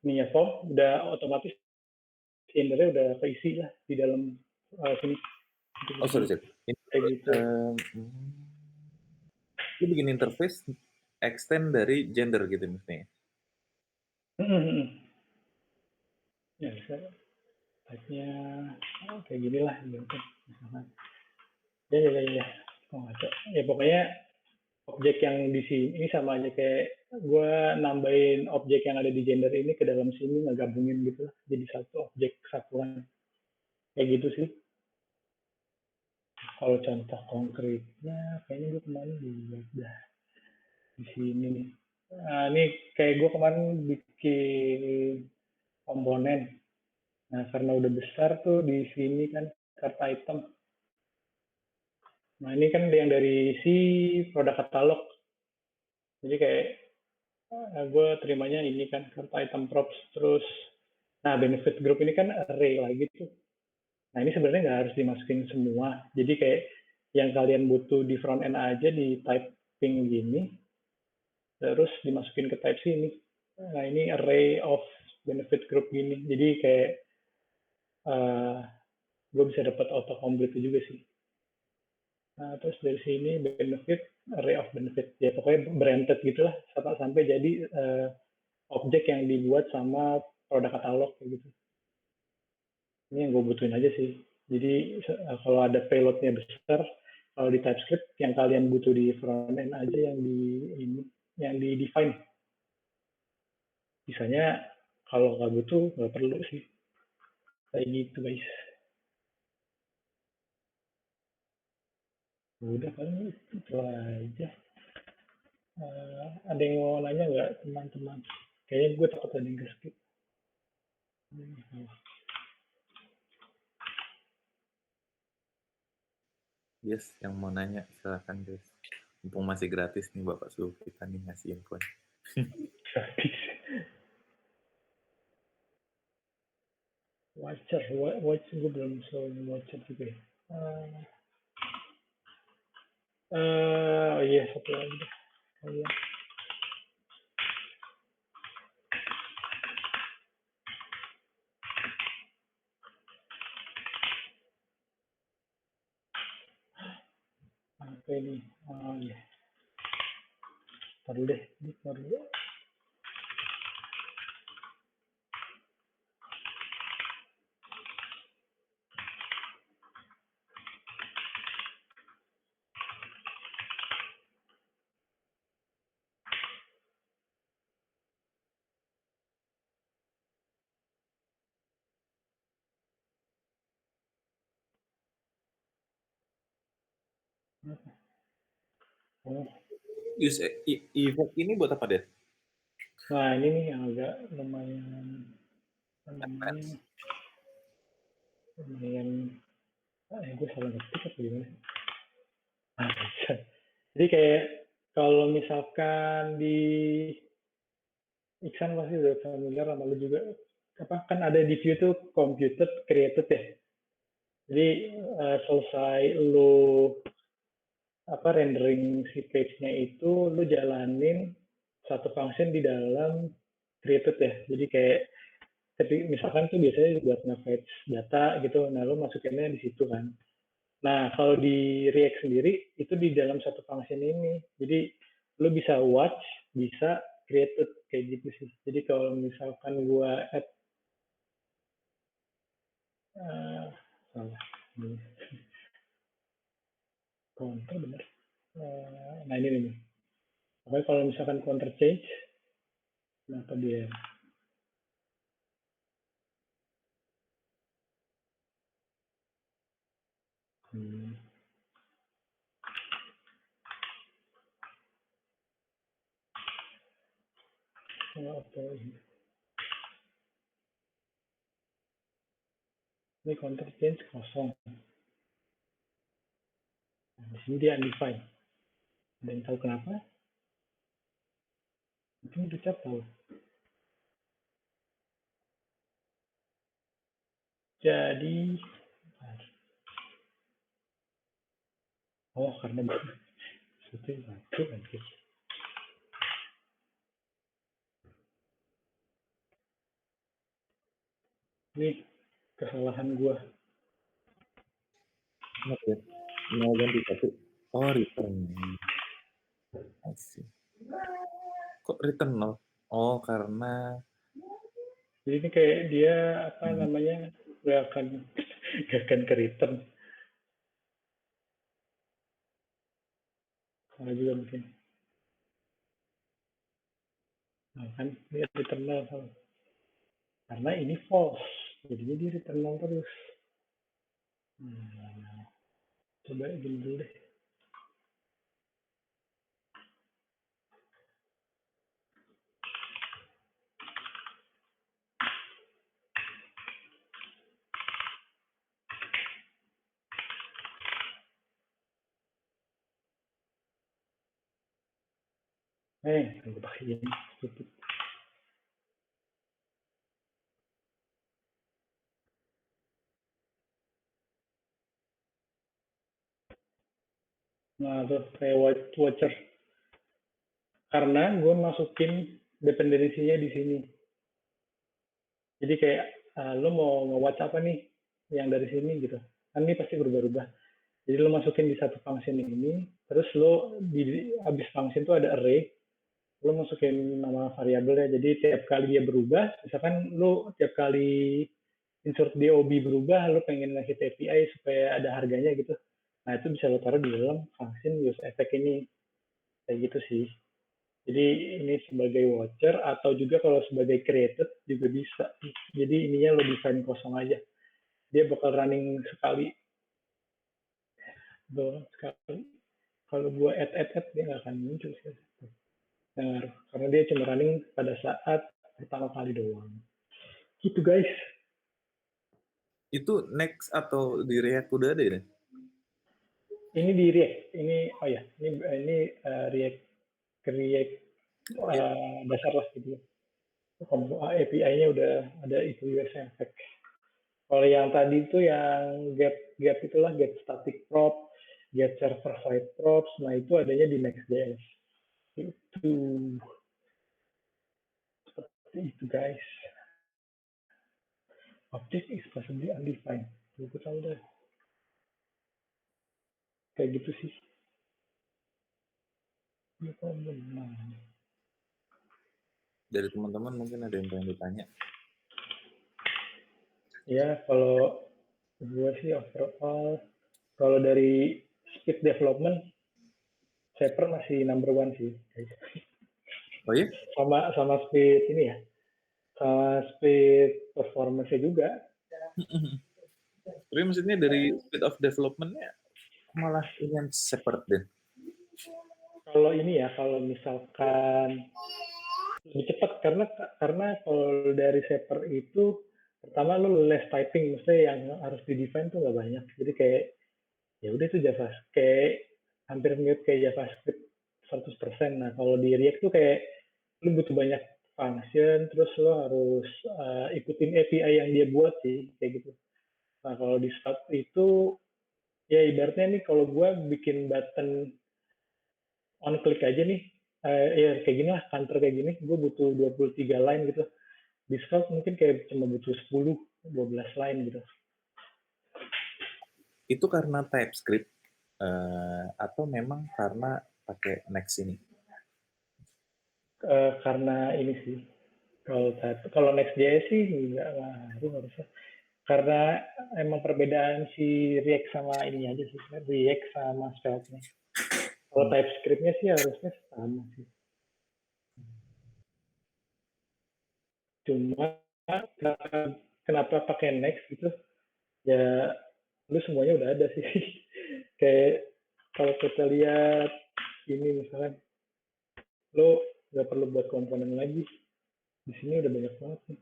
[SPEAKER 1] ininya form udah otomatis gendernya udah keisi lah di dalam sini.
[SPEAKER 2] Oh, sorry.
[SPEAKER 1] Kayak gitu.
[SPEAKER 2] Dia bikin interface extend dari gender gitu misalnya.
[SPEAKER 1] Ya bisa. Type-nya kayak gini lah gitu. Ya. Oh, ya pokoknya objek yang di sini sama aja kayak gue nambahin objek yang ada di gender ini ke dalam sini ngegabungin gitu lah. Jadi satu objek kesatuan. Kayak gitu sih. Kalau contoh konkretnya kayaknya gue kemarin lihat dah di sini nih. Nah, ini kayak gue kemarin bikin komponen. Nah, karena udah besar tuh di sini kan card item. Nah, ini kan yang dari si produk katalog. Jadi kayak gue terimanya ini kan card item props terus. Nah, benefit group ini kan array lagi tuh. Nah, ini sebenarnya nggak harus dimasukin semua. Jadi kayak yang kalian butuh di front end aja di typing gini, terus dimasukin ke type sini. Nah, ini array of benefit group gini. Jadi kayak gue bisa dapat autocomplete juga sih. Nah, terus dari sini benefit, array of benefit. Ya pokoknya branded gitu lah, sampai jadi objek yang dibuat sama produk katalog kayak gitu. Ini yang gue butuhin aja sih. Jadi kalau ada payloadnya besar, kalau di TypeScript yang kalian butuh di front end aja yang di define. Misalnya kalau nggak butuh nggak perlu sih. Kayak gitu guys. Udah paling itu aja. Ada yang mau nanya nggak teman-teman? Kayaknya gue takut ada yang skip.
[SPEAKER 2] Yes, yang mau nanya silakan guys. Mumpung masih gratis nih Bapak Suhu kita nih ngasih info.
[SPEAKER 1] Gratis. Watcher gue belum selalu watcher juga ya. Oh iya satu lagi deh. Oh, iya. Apa ini? Oh iya. Taruh deh. Taruh. Oh.
[SPEAKER 2] Use effect ini buat apa deh?
[SPEAKER 1] Nah ini nih yang agak lumayan gue salah ngetik apa gimana? Jadi kayak kalau misalkan di Iksan pasti udah familiar sama lu juga apa kan ada di view tuh computed created ya. Jadi selesai lo rendering si page-nya itu, lo jalanin satu function di dalam created ya. Jadi kayak misalkan tuh biasanya buat nge-fetch data gitu, nah lo masukinnya di situ kan. Nah, kalau di React sendiri, itu di dalam satu function ini. Jadi, lo bisa watch, bisa created, kayak gitu sih. Jadi, kalau misalkan gua add, salah, counter bener. Nah, ini nih. Oke, kalau misalkan counter change, kenapa dia? Ini counter change kosong. Nah, di sini dia undefined. Ada yang tahu kenapa? Mungkin Richard tahu. Jadi, karena itu satu aja. Ini kesalahan gua.
[SPEAKER 2] Oke. Mau ganti satu. Oh, return. Asik. Kok return nol? Oh, karena
[SPEAKER 1] Jadi ini kayak dia namanya gak akan ke return. Salah juga mungkin. Nah kan dia return nol. Karena ini false. Jadinya dia return nol terus. Coba gini dulu deh. Gue pakai ini. Stupid. Nah, tuh kayak watcher. Karena gue masukin dependensinya di sini. Jadi kayak lo mau nge-watch apa nih yang dari sini gitu. Kan ini pasti berubah-ubah. Jadi lo masukin di satu function ini, terus lo di abis function itu ada array, lo masukin nama variabelnya. Jadi tiap kali dia berubah, misalkan lo tiap kali insert DOB berubah, lo pengen ngasih API supaya ada harganya gitu. Nah itu bisa lo taruh di dalam function use effect ini, kayak gitu sih. Jadi ini sebagai watcher atau juga kalau sebagai created juga bisa. Jadi ininya lo define kosong aja. Dia bakal running sekali. Sekali. Kalau gua add dia nggak akan muncul sih. Nah, karena dia cuma running pada saat pertama kali doang. Gitu guys.
[SPEAKER 2] itu next atau di React udah ada ya?
[SPEAKER 1] Ini di React. Ini React dasar lah gitu. API-nya udah ada itu US Effect. Kalau yang tadi itu yang get itulah get static prop, get server side props, nah itu adanya di Next.js. Itu seperti itu guys. Object is possibly undefined. Gue tahu deh. Kayak gitu sih.
[SPEAKER 2] Dari teman-teman mungkin ada yang pengen ditanya.
[SPEAKER 1] Ya, kalau gue sih overall, kalau dari speed development, Shaper masih number one sih.
[SPEAKER 2] Oh iya?
[SPEAKER 1] Sama speed ini ya, sama speed performance-nya juga.
[SPEAKER 2] Tapi maksudnya dari speed of development-nya malah ingin separate deh.
[SPEAKER 1] Kalau ini ya, kalau misalkan lebih cepat karena kalau dari Shaper itu pertama lu less typing, maksudnya yang harus di define tuh nggak banyak. Jadi kayak ya udah itu JavaScript kayak hampir mirip kayak JavaScript 100%. Nah kalau di React tuh kayak lu butuh banyak function, terus lo harus ikutin API yang dia buat sih kayak gitu. Nah, kalau di start itu, ya ibaratnya nih kalau gue bikin button on click aja nih, ya kayak gini lah, counter kayak gini, gue butuh 23 line gitu. Di start mungkin kayak cuma butuh 10, 12 line gitu.
[SPEAKER 2] Itu karena TypeScript atau memang karena pakai Next ini?
[SPEAKER 1] Karena ini sih, kalau Next.js sih nggak ngaruh harusnya. Karena emang perbedaan si React sama ini aja sih, React sama Svelte-nya. Kalau TypeScript-nya sih harusnya sama sih. Cuma kenapa pakai Next gitu? Ya, lu semuanya udah ada sih. Kayak kalau kita lihat ini misalkan, lo nggak perlu buat komponen lagi. Di sini udah banyak banget nih.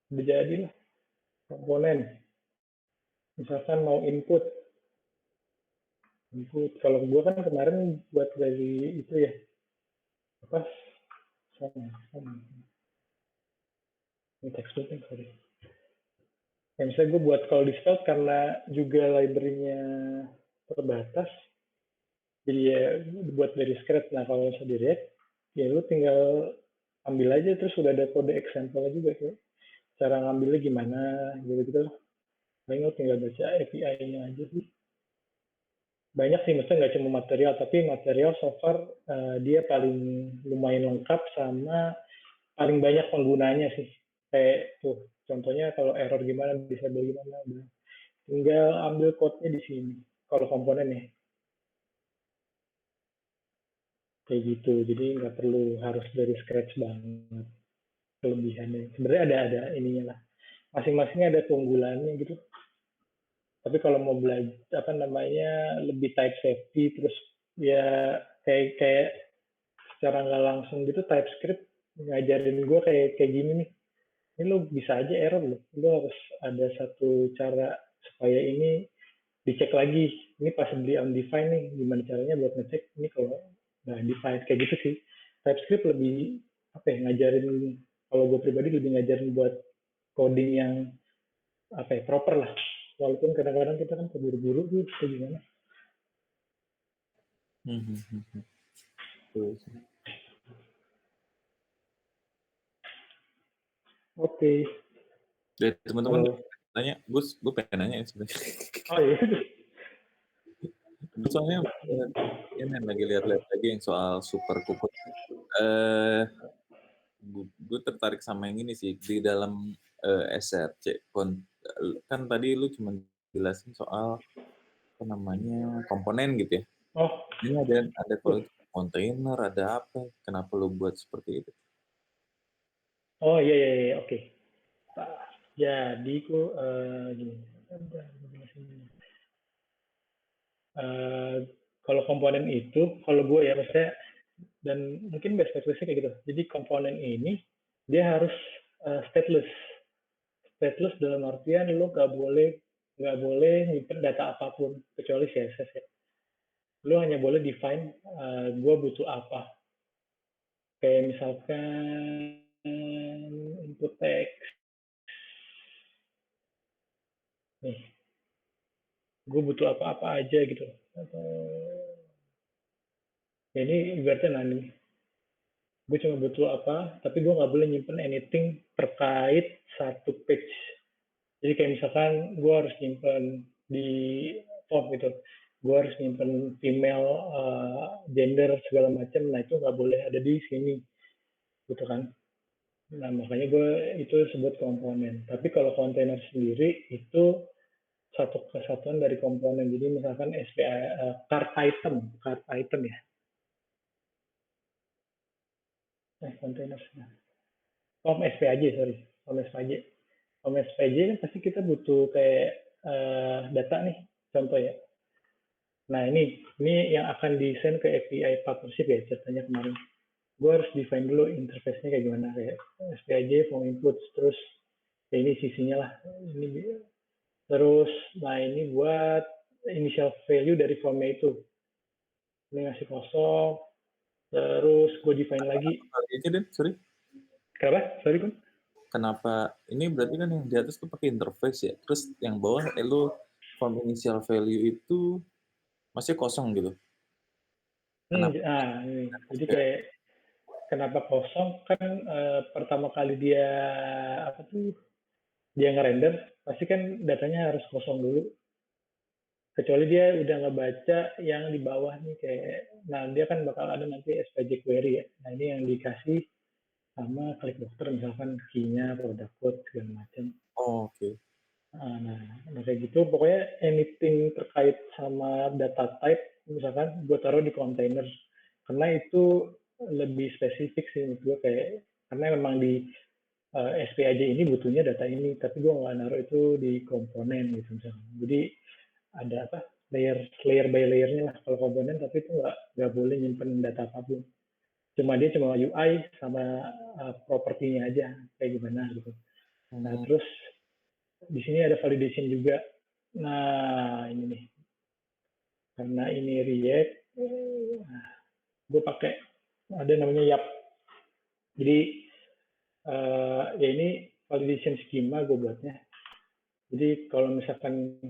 [SPEAKER 1] Udah jadi lah komponen. Misalkan mau input. Kalau gue kan kemarin buat dari itu ya, apa? Sama. Ini textbooknya sorry. Ya, misalnya gue buat kalau di Svelte karena juga library-nya terbatas, jadi ya buat dari scratch. Nah kalau misalnya di React, ya lu tinggal ambil aja terus udah ada kode example juga kayak cara ngambilnya gimana gitu-gitu. Paling lu tinggal baca API-nya aja sih. Banyak sih, maksudnya nggak cuma material, tapi material so far dia paling lumayan lengkap sama paling banyak penggunanya sih. Kayak tuh, contohnya kalau error gimana, disable gimana, udah. Tinggal ambil code-nya di sini. Kalau komponen ya, kayak gitu. Jadi nggak perlu harus dari scratch banget kelebihannya. Sebenarnya ada ininya lah. Masing-masingnya ada keunggulannya gitu. Tapi kalau mau belajar apa namanya lebih type safety, terus ya kayak secara nggak langsung gitu TypeScript ngajarin gue kayak gini nih. Ini lo bisa aja error lo. Lo harus ada satu cara supaya ini dicek lagi. Ini pas beli undefined nih, gimana caranya buat ngecek ini kalau nggak undefined kayak gitu sih. TypeScript lebih apa ya ngajarin, kalau gue pribadi lebih ngajarin buat coding yang apa ya proper lah. Walaupun kadang-kadang kita kan keburu-buru gitu kayak gimana. Oke.
[SPEAKER 2] Dari teman-teman tanya, gue pengen nanya sebenarnya.
[SPEAKER 1] Oh iya.
[SPEAKER 2] Soalnya ini lagi lihat-lihat lagi yang soal super kupu. Gue tertarik sama yang ini sih di dalam SRC kan tadi lu cuma jelasin soal apa namanya komponen gitu ya.
[SPEAKER 1] Oh.
[SPEAKER 2] Ini ada kontainer, ada apa? Kenapa lu buat seperti itu?
[SPEAKER 1] Oh iya oke. Jadi ku gini. Kalau komponen itu, kalau gue ya maksudnya, dan mungkin best practice kayak gitu. Jadi komponen ini dia harus stateless. Stateless dalam artian lo nggak boleh nyimpen data apapun kecuali CSS ya. Lo hanya boleh define gue butuh apa. Kayak misalkan input text. Nih, gue butuh apa-apa aja gitu. Atau ya ini ibaratnya nani. Gue cuma butuh apa, tapi gue nggak boleh nyimpen anything terkait satu page. Jadi kayak misalkan gue harus nyimpen di form gitu, gue harus nyimpen female, gender segala macam, nah itu nggak boleh ada di sini, gitu kan. Nah makanya gue itu sebut komponen. Tapi kalau kontainer sendiri itu satu kesatuan dari komponen. Jadi misalkan cart item ya. Kontainer. Form SPAJ, sorry. Form SPAJ. Form SPAJ kan pasti kita butuh kayak data nih, contoh ya. Nah ini yang akan di-send ke API partnership ya, ceritanya kemarin. Gue harus define dulu interface-nya kayak gimana, kayak SPAJ, form input, terus ya ini sisinya lah. Ini terus, nah ini buat initial value dari formnya itu. Ini ngasih kosong, terus gue define lagi.
[SPEAKER 2] Aja deh, sorry.
[SPEAKER 1] Kenapa? Sorry, Bang.
[SPEAKER 2] kenapa ini berarti kan yang di atas tuh pakai interface ya, terus yang bawah lu form initial value itu masih kosong gitu. Kenapa?
[SPEAKER 1] Ini. Jadi kayak kenapa kosong kan pertama kali dia dia ngerender pasti kan datanya harus kosong dulu. Kecuali dia udah ngebaca yang di bawah nih kayak, nah dia kan bakal ada nanti SPJ query ya. Nah ini yang dikasih sama klik dokter misalkan key-nya, product code segala macam.
[SPEAKER 2] Oh, oke.
[SPEAKER 1] Nah kayak gitu pokoknya anything terkait sama data type misalkan gue taruh di container karena itu lebih spesifik sih menurut gue kayak karena memang di SPAJ ini butuhnya data ini tapi gue nggak naruh itu di komponen gitu misalkan. Jadi ada layer by layernya lah kalau komponen tapi itu nggak boleh nyimpen data apapun. Cuma UI sama propertinya aja kayak gimana gitu. Nah terus di sini ada validation juga. Nah ini nih karena ini React, gue pakai ada namanya YAP. Jadi ya ini validation schema gue buatnya. Jadi kalau misalkan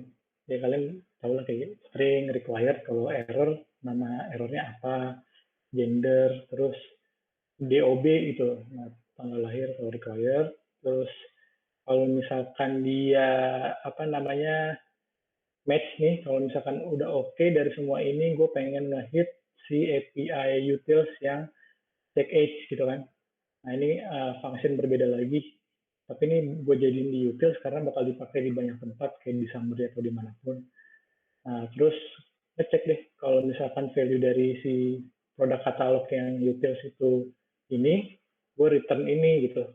[SPEAKER 1] ya kalian tahu lah kayak string required kalau error nama errornya apa, gender, terus DOB itu, nah, tanggal lahir kalau required, terus kalau misalkan dia match nih, kalau misalkan udah oke dari semua ini, gue pengen ngehit si API utils yang check age gitu kan. Nah ini function berbeda lagi, tapi ini gue jadiin di utils karena bakal dipakai di banyak tempat kayak di summary atau dimanapun. Nah terus ngecek deh kalau misalkan value dari si produk katalog yang utils itu ini, gue return ini gitu.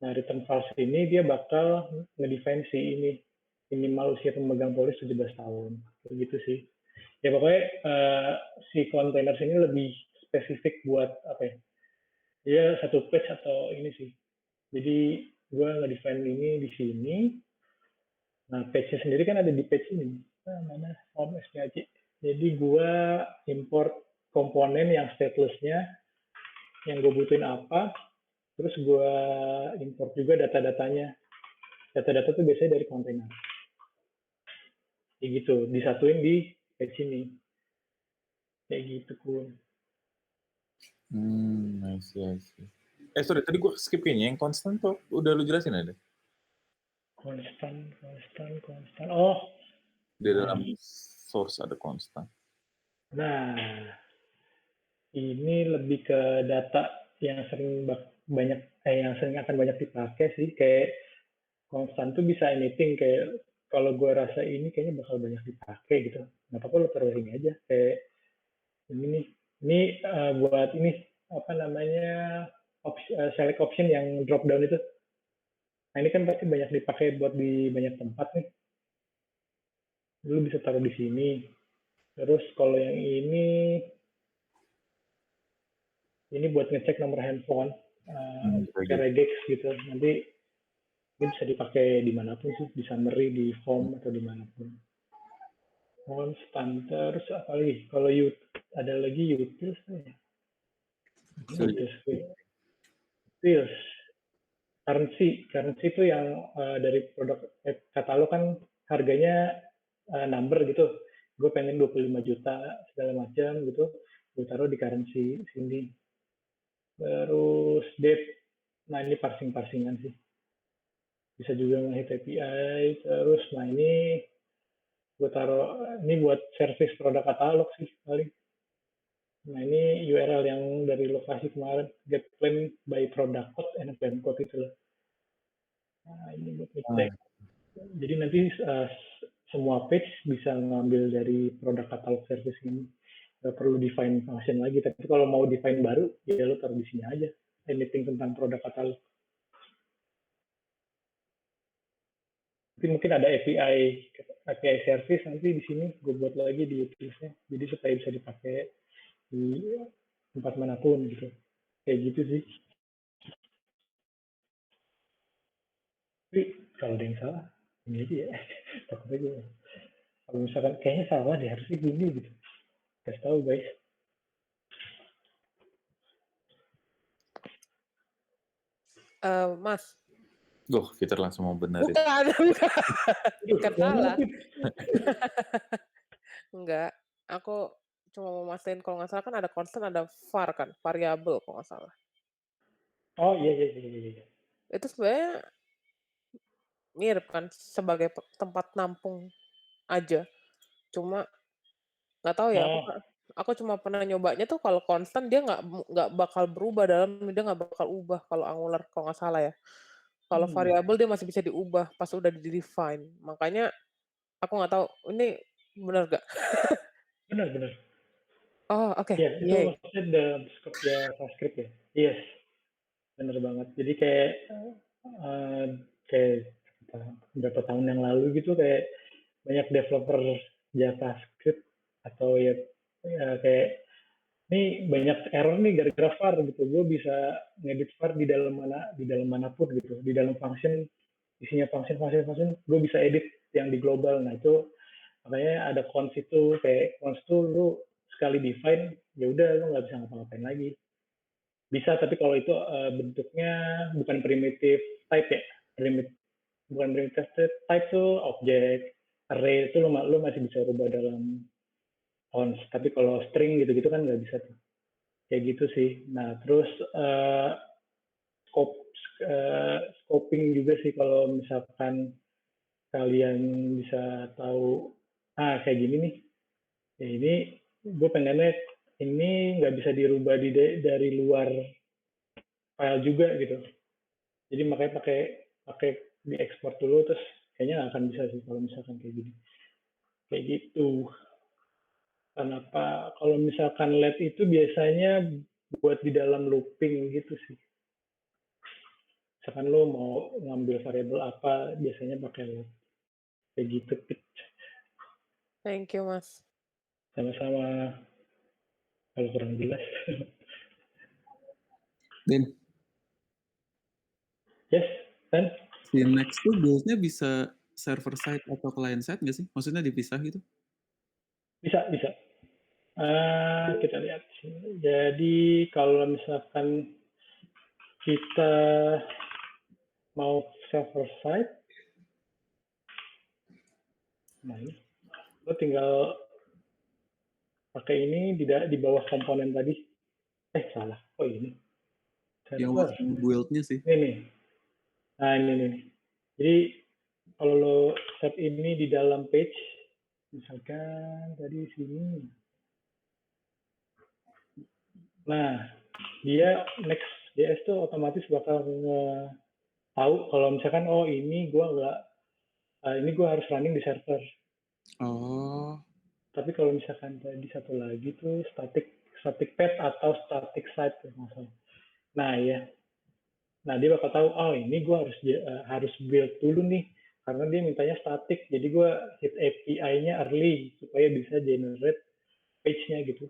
[SPEAKER 1] Nah return false ini dia bakal ngedefine si ini minimal usia pemegang polis 17 tahun. Begitu sih. Ya pokoknya si containers ini lebih spesifik buat apa ya? Ya satu page atau ini sih. Jadi gue nge-define ini di sini. Nah page-nya sendiri kan ada di page ini. Mana form SPAJ. Jadi gue import komponen yang stateless-nya, yang gue butuhin apa, terus gue import juga data-datanya. Data-data tuh biasanya dari kontainer. Kayak gitu, disatuin di page ini. Kayak gitu, Kun.
[SPEAKER 2] I see. Sorry, tadi gue skip kayaknya. Yang konstan tuh udah lu jelasin ada?
[SPEAKER 1] Konstan. Oh.
[SPEAKER 2] Di dalam source ada konstan.
[SPEAKER 1] Nah, ini lebih ke data yang sering akan banyak dipakai sih. Kayak konstan tuh bisa anything kayak kalau gue rasa ini kayaknya bakal banyak dipakai gitu. Nggak apa-apa lo taruh ini aja. Kayak ini nih. Ini buat ini select option yang drop down itu. Nah ini kan pasti banyak dipakai buat di banyak tempat nih. Lu bisa taruh di sini. Terus kalau yang ini buat ngecek nomor handphone, pakai regex gitu. Nanti ini bisa dipakai dimanapun sih, di summary, di form atau dimanapun. Konstan terus apa lagi? Kalau ada lagi utils ya. Utils. Currency itu yang dari produk katalog kan harganya number gitu. Gue pengen 25 juta segala macam gitu. Gue taruh di currency sini. Terus date. Nah ini parsing-parsingan sih. Bisa juga nge-hit API. Terus nah ini gue taruh ini buat service produk katalog sih paling. Nah ini URL yang dari lokasi kemarin get plan by product code and plan code itu loh. Nah ini buat ngecek. Jadi nanti semua page bisa ngambil dari produk katalog service ini. Gak perlu define function lagi. Tapi kalau mau define baru, ya lo taruh di sini aja. Anything tentang produk katalog. Nanti mungkin ada API service nanti di sini gue buat lagi di utilsnya. Jadi supaya bisa dipakai di tempat manapun gitu. Kayak gitu sih. Tapi kalau ada yang salah, ini aja ya. Takutnya gue. Kalau misalkan kayaknya salah deh, harusnya gini gitu. Kasih tahu guys.
[SPEAKER 3] Mas,
[SPEAKER 2] Kita langsung mau benerin.
[SPEAKER 3] Bukan, bukan. Kan
[SPEAKER 1] Yang mana,
[SPEAKER 3] salah.
[SPEAKER 1] Pip?
[SPEAKER 3] Enggak. Aku cuma mau mastiin kalau nggak salah kan ada constant, ada var kan, variabel kalau nggak salah.
[SPEAKER 1] Oh iya.
[SPEAKER 3] Itu sebenarnya mirip kan sebagai tempat nampung aja. Cuma nggak tahu ya,
[SPEAKER 1] Oh,
[SPEAKER 3] aku cuma pernah nyobanya tuh kalau konstan dia nggak bakal berubah dia nggak bakal ubah kalau Angular kalau nggak salah ya. Kalau variabel dia masih bisa diubah pas udah di define. Makanya aku nggak tahu ini benar gak?
[SPEAKER 1] benar.
[SPEAKER 3] Oh oke,
[SPEAKER 1] Ya, itu
[SPEAKER 3] yay.
[SPEAKER 1] maksudnya dalam scope ya JavaScript ya. Yes, benar banget. Jadi eh, kayak beberapa tahun yang lalu gitu kayak banyak developer JavaScript atau ya kayak ini banyak error nih gara-gara var gitu. Gue bisa ngedit var di dalam manapun gitu. Di dalam function isinya function, gue bisa edit yang di global. Nah itu makanya ada cons itu, kayak cons tuh lu sekali define ya udah lu nggak bisa ngapa-ngapain lagi. Bisa, tapi kalau itu bentuknya bukan primitive type ya. Bukan primitive type tuh objek, array itu lu masih bisa rubah dalam cons. Tapi kalau string gitu-gitu kan nggak bisa tuh. Kayak gitu sih. Nah terus scope scoping juga sih kalau misalkan kalian bisa tahu kayak gini nih ya ini gue pengennya ini nggak bisa dirubah dari luar file juga gitu jadi makanya pakai diekspor dulu terus kayaknya nggak akan bisa sih kalau misalkan kayak gini kayak gitu. Kenapa kalau misalkan LED itu biasanya buat di dalam looping gitu sih. Misalkan lo mau ngambil variabel apa biasanya pakai LED kayak gitu.
[SPEAKER 3] Thank you Mas.
[SPEAKER 1] Sama-sama. Kalau kurang jelas.
[SPEAKER 5] Dan
[SPEAKER 1] Yes, Dan?
[SPEAKER 5] si Next tuh build-nya bisa server side atau client side nggak sih? Maksudnya dipisah gitu?
[SPEAKER 1] Bisa. Kita lihat. Jadi kalau misalkan kita mau server side, nah ini, lo tinggal pakai ini di bawah komponen tadi. Salah. Oh ini.
[SPEAKER 5] Yang
[SPEAKER 1] Server.
[SPEAKER 5] build-nya sih.
[SPEAKER 1] Ini. Nah ini. Jadi kalau lo set ini di dalam page, misalkan tadi sini. Nah, dia Next.js tuh otomatis bakal tahu kalau misalkan ini gue harus running di server.
[SPEAKER 5] Oh.
[SPEAKER 1] Tapi kalau misalkan tadi satu lagi tuh static pad atau static site masalah. Nah ya, dia bakal tahu ini gue harus build dulu nih karena dia mintanya static. Jadi gue hit API-nya early supaya bisa generate page-nya gitu.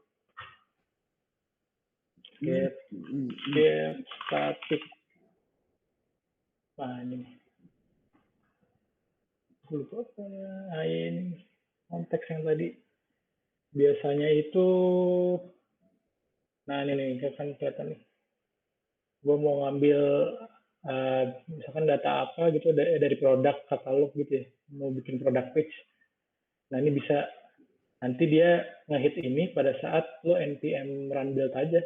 [SPEAKER 1] Get static. Nah ini. Gue lupa apa ya. Nah ini konteks yang tadi. Biasanya itu, nah ini kan kelihatan nih. Gue mau ngambil misalkan data apa gitu dari produk katalog gitu ya. Mau bikin produk page. Nah ini bisa, nanti dia ngehit ini pada saat lo npm run build aja.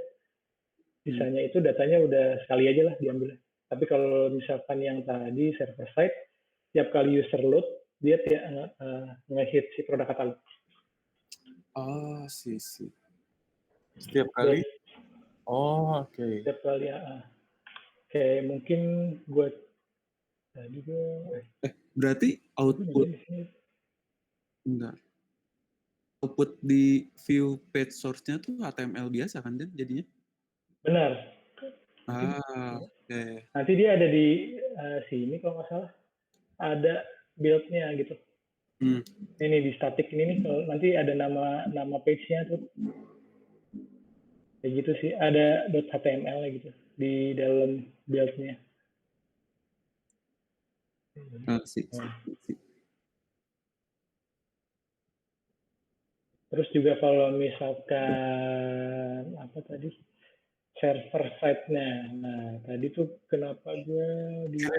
[SPEAKER 1] Sisanya itu datanya udah sekali aja lah diambil. Tapi kalau misalkan yang tadi server side, tiap kali user load, dia ngehit si produk katalog.
[SPEAKER 5] Oh, sih.
[SPEAKER 2] Setiap kali? Oh, oke.
[SPEAKER 1] Setiap kali, kayak mungkin gue tadi
[SPEAKER 5] berarti output enggak. Output di view page source-nya tuh HTML biasa kan Dan jadinya?
[SPEAKER 1] benar.
[SPEAKER 5] Oke.
[SPEAKER 1] Nanti dia ada di sini kalau nggak salah. Ada build-nya gitu. Ini di static ini nih, kalau nanti ada nama page-nya tuh. Kayak gitu sih, ada .html gitu di dalam build-nya.
[SPEAKER 5] Sih. Terus
[SPEAKER 1] juga kalau misalkan apa tadi server side-nya. Nah, tadi tuh kenapa gue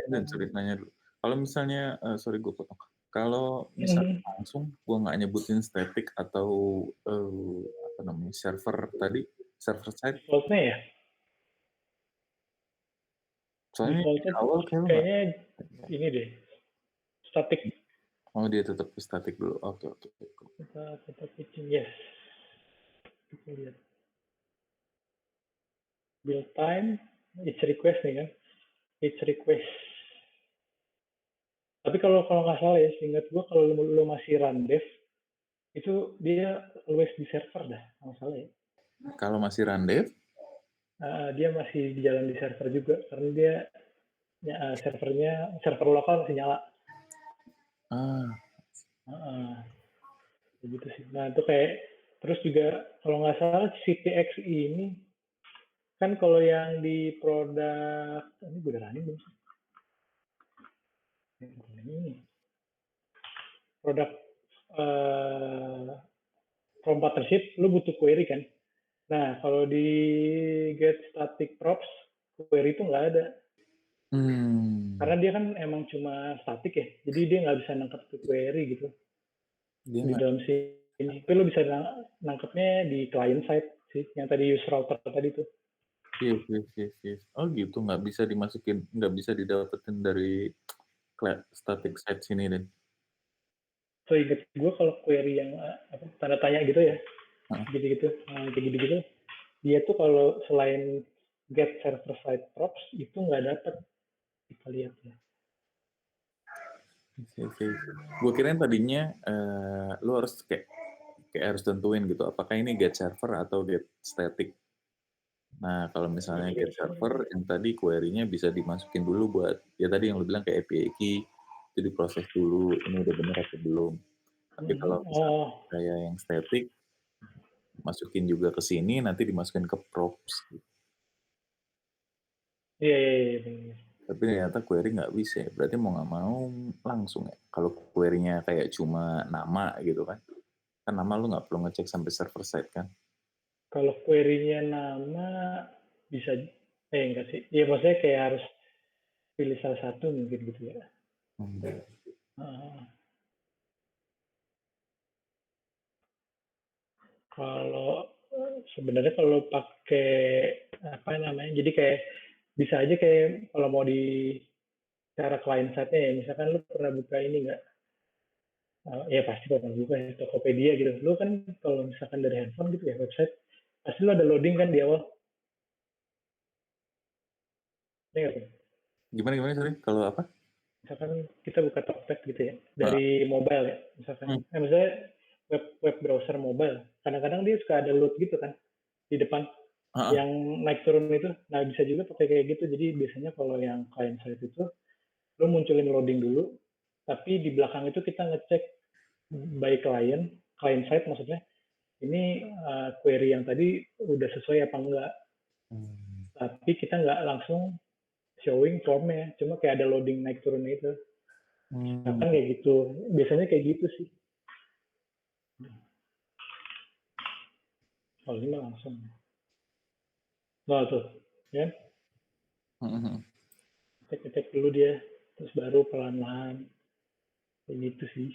[SPEAKER 2] Dan sorry nanya dulu. Kalau misalnya, sorry gue potong. Kalau misalnya langsung gue nggak nyebutin static atau apa namanya server tadi, server side.
[SPEAKER 1] default-nya ya?
[SPEAKER 2] Soalnya
[SPEAKER 1] Default-nya
[SPEAKER 2] awal kayak lu nggak.
[SPEAKER 1] kayaknya ini deh, static.
[SPEAKER 2] Oh dia tetap static dulu. Oke.
[SPEAKER 1] Kita pitching, yes. Kita lihat. Build time, each request nih kan. Each request. Tapi kalau nggak salah ya, seingat gue kalau lo masih run dev, itu dia always di server dah, nggak salah ya.
[SPEAKER 2] Kalau masih run dev,
[SPEAKER 1] Dia masih di jalan di server juga, karena dia server lokal masih nyala. Begitu sih. Nah itu kayak, terus juga kalau nggak salah CTX ini, kan kalau yang di produk, ini gue udah running belum sih? Ini produk from partnership, lu butuh query kan. Nah kalau di get static props, query itu nggak ada. Karena dia kan emang cuma static ya, jadi dia nggak bisa nangkep ke query gitu. Dia di dalam sini, tapi lu bisa nangkepnya di client side sih, yang tadi use router tadi tuh.
[SPEAKER 2] Yes. Oh gitu, nggak bisa dimasukin, nggak bisa didapetin dari static site sini deh.
[SPEAKER 1] So inget gue kalau query yang tanda tanya gitu ya, gitu-gitu, kayak gitu-gitu, dia tuh kalau selain get server side props itu nggak dapet, kita lihat ya.
[SPEAKER 2] Gue kirain tadinya lu harus kayak harus tentuin gitu, apakah ini get server atau get static. Nah, kalau misalnya get server, yang tadi query-nya bisa dimasukin dulu buat, ya tadi yang lu bilang kayak API key, itu diproses dulu, ini udah bener atau belum. Tapi kalau misalnya kayak yang static, masukin juga ke sini, nanti dimasukin ke props.
[SPEAKER 1] Iya.
[SPEAKER 2] Tapi ternyata query nggak bisa, berarti mau nggak mau langsung ya. Kalau query-nya kayak cuma nama gitu kan nama lu nggak perlu ngecek sampai server side kan.
[SPEAKER 1] Kalau query-nya nama bisa, enggak sih. Ya maksudnya kayak harus pilih salah satu mungkin gitu ya. Kalau sebenarnya kalau pakai apa namanya, jadi kayak bisa aja kayak kalau mau di cara client side-nya ya, misalkan lu pernah buka ini nggak? Ya pasti pernah buka ya, Tokopedia gitu. Lu kan kalau misalkan dari handphone gitu ya, website, pasti lu ada loading kan di awal.
[SPEAKER 2] Gimana sorry? Kalau apa?
[SPEAKER 1] Misalkan kita buka Tokped gitu ya, dari mobile ya, misalkan. Misalnya web browser mobile, kadang-kadang dia suka ada load gitu kan, di depan. Yang naik turun itu, nah bisa juga pakai kayak gitu. Jadi biasanya kalau yang client side itu, lo munculin loading dulu, tapi di belakang itu kita ngecek by client side maksudnya, ini query yang tadi udah sesuai apa enggak. Tapi kita nggak langsung showing formnya, cuma kayak ada loading naik turun itu. Kan kayak gitu, biasanya kayak gitu sih. Kalau ini langsung. Nah tuh, ya. Cek dulu dia, terus baru pelan-pelan. Kayak gitu sih.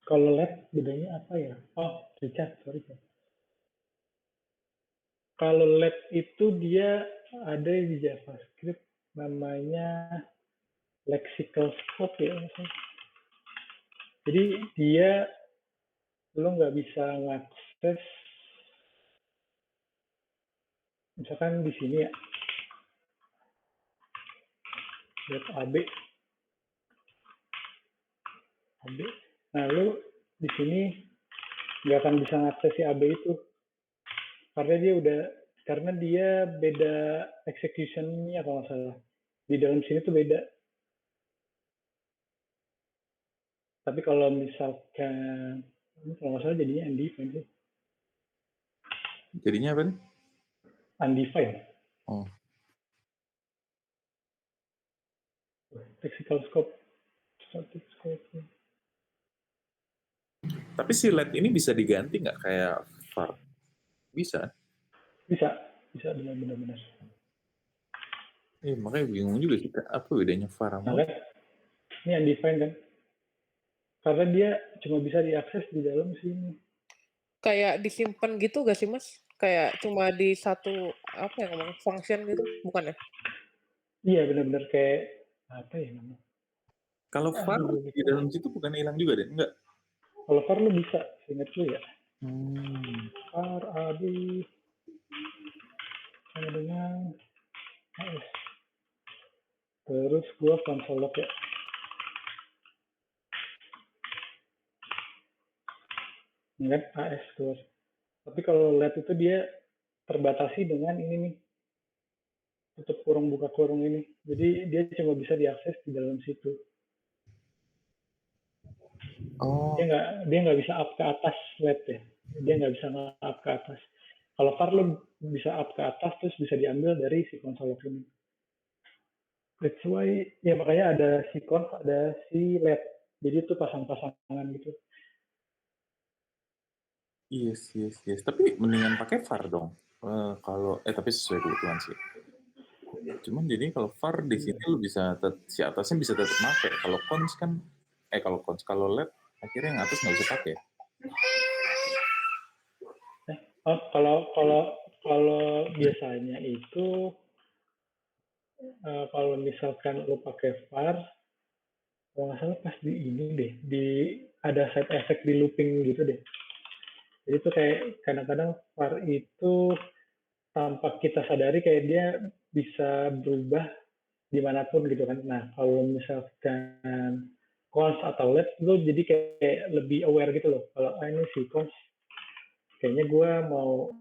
[SPEAKER 1] Kalau lab bedanya apa ya? Oh, Richard, sorry. Kalau lab itu dia ada di JavaScript namanya lexical scope ya. Jadi dia lo nggak bisa ngakses, misalkan di sini ya, lihat AB. Nah lo di sini nggak akan bisa ngakses si AB itu, karena dia beda execution-nya kalau nggak salah. Di dalam sini tuh beda. Tapi kalau misalkan, kalau nggak salah jadinya undefined sih.
[SPEAKER 2] Jadinya apa nih?
[SPEAKER 1] Undefined.
[SPEAKER 2] Oh.
[SPEAKER 1] Lexical scope. static scope.
[SPEAKER 2] Tapi si LED ini bisa diganti nggak kayak VAR? Bisa.
[SPEAKER 1] Bisa benar.
[SPEAKER 2] Makanya bingung juga sih, apa bedanya VAR
[SPEAKER 1] Nah
[SPEAKER 2] sama
[SPEAKER 1] kan, ini undefined kan? Karena dia cuma bisa diakses di dalam sini.
[SPEAKER 3] Kayak disimpan gitu gak sih Mas? Kayak cuma di satu apa ya ngomong function gitu, bukan ya?
[SPEAKER 1] Iya benar-benar kayak apa ya namanya?
[SPEAKER 2] kalau VAR
[SPEAKER 1] Aduh,
[SPEAKER 2] di
[SPEAKER 1] gitu.
[SPEAKER 2] dalam situ bukan hilang juga deh? Enggak.
[SPEAKER 1] Kalau VAR lu bisa, ingat lu ya. VAR AD sama dengan AS. Terus gua console log ya. Ini kan AS keluar. Tapi kalau LED itu dia terbatasi dengan ini nih. Tutup kurung buka kurung ini. Jadi dia cuma bisa diakses di dalam situ.
[SPEAKER 2] Oh,
[SPEAKER 1] Dia nggak bisa up ke atas LED ya. Dia nggak bisa up ke atas. Kalau VAR lu bisa up ke atas terus bisa diambil dari si konsol log ini. That's why ya makanya ada si cons, ada si LED. Jadi itu pasang-pasangan gitu.
[SPEAKER 2] yes. Tapi mendingan pakai VAR dong. Tapi sesuai kebutuhan sih. Cuman jadi kalau VAR di sini lu bisa si atasnya bisa tetap pakai. Kalau cons kan kalau LED akhirnya yang atas nggak bisa pakai.
[SPEAKER 1] Kalau biasanya itu kalau misalkan lu pakai VAR, kalau nggak salah pas di ini deh, ada side effect di looping gitu deh. Jadi itu kayak kadang-kadang VAR itu tanpa kita sadari kayak dia bisa berubah dimanapun gitu kan. Nah kalau misalkan cons atau LED itu jadi kayak lebih aware gitu loh. Kalau ini si cons kayaknya gue mau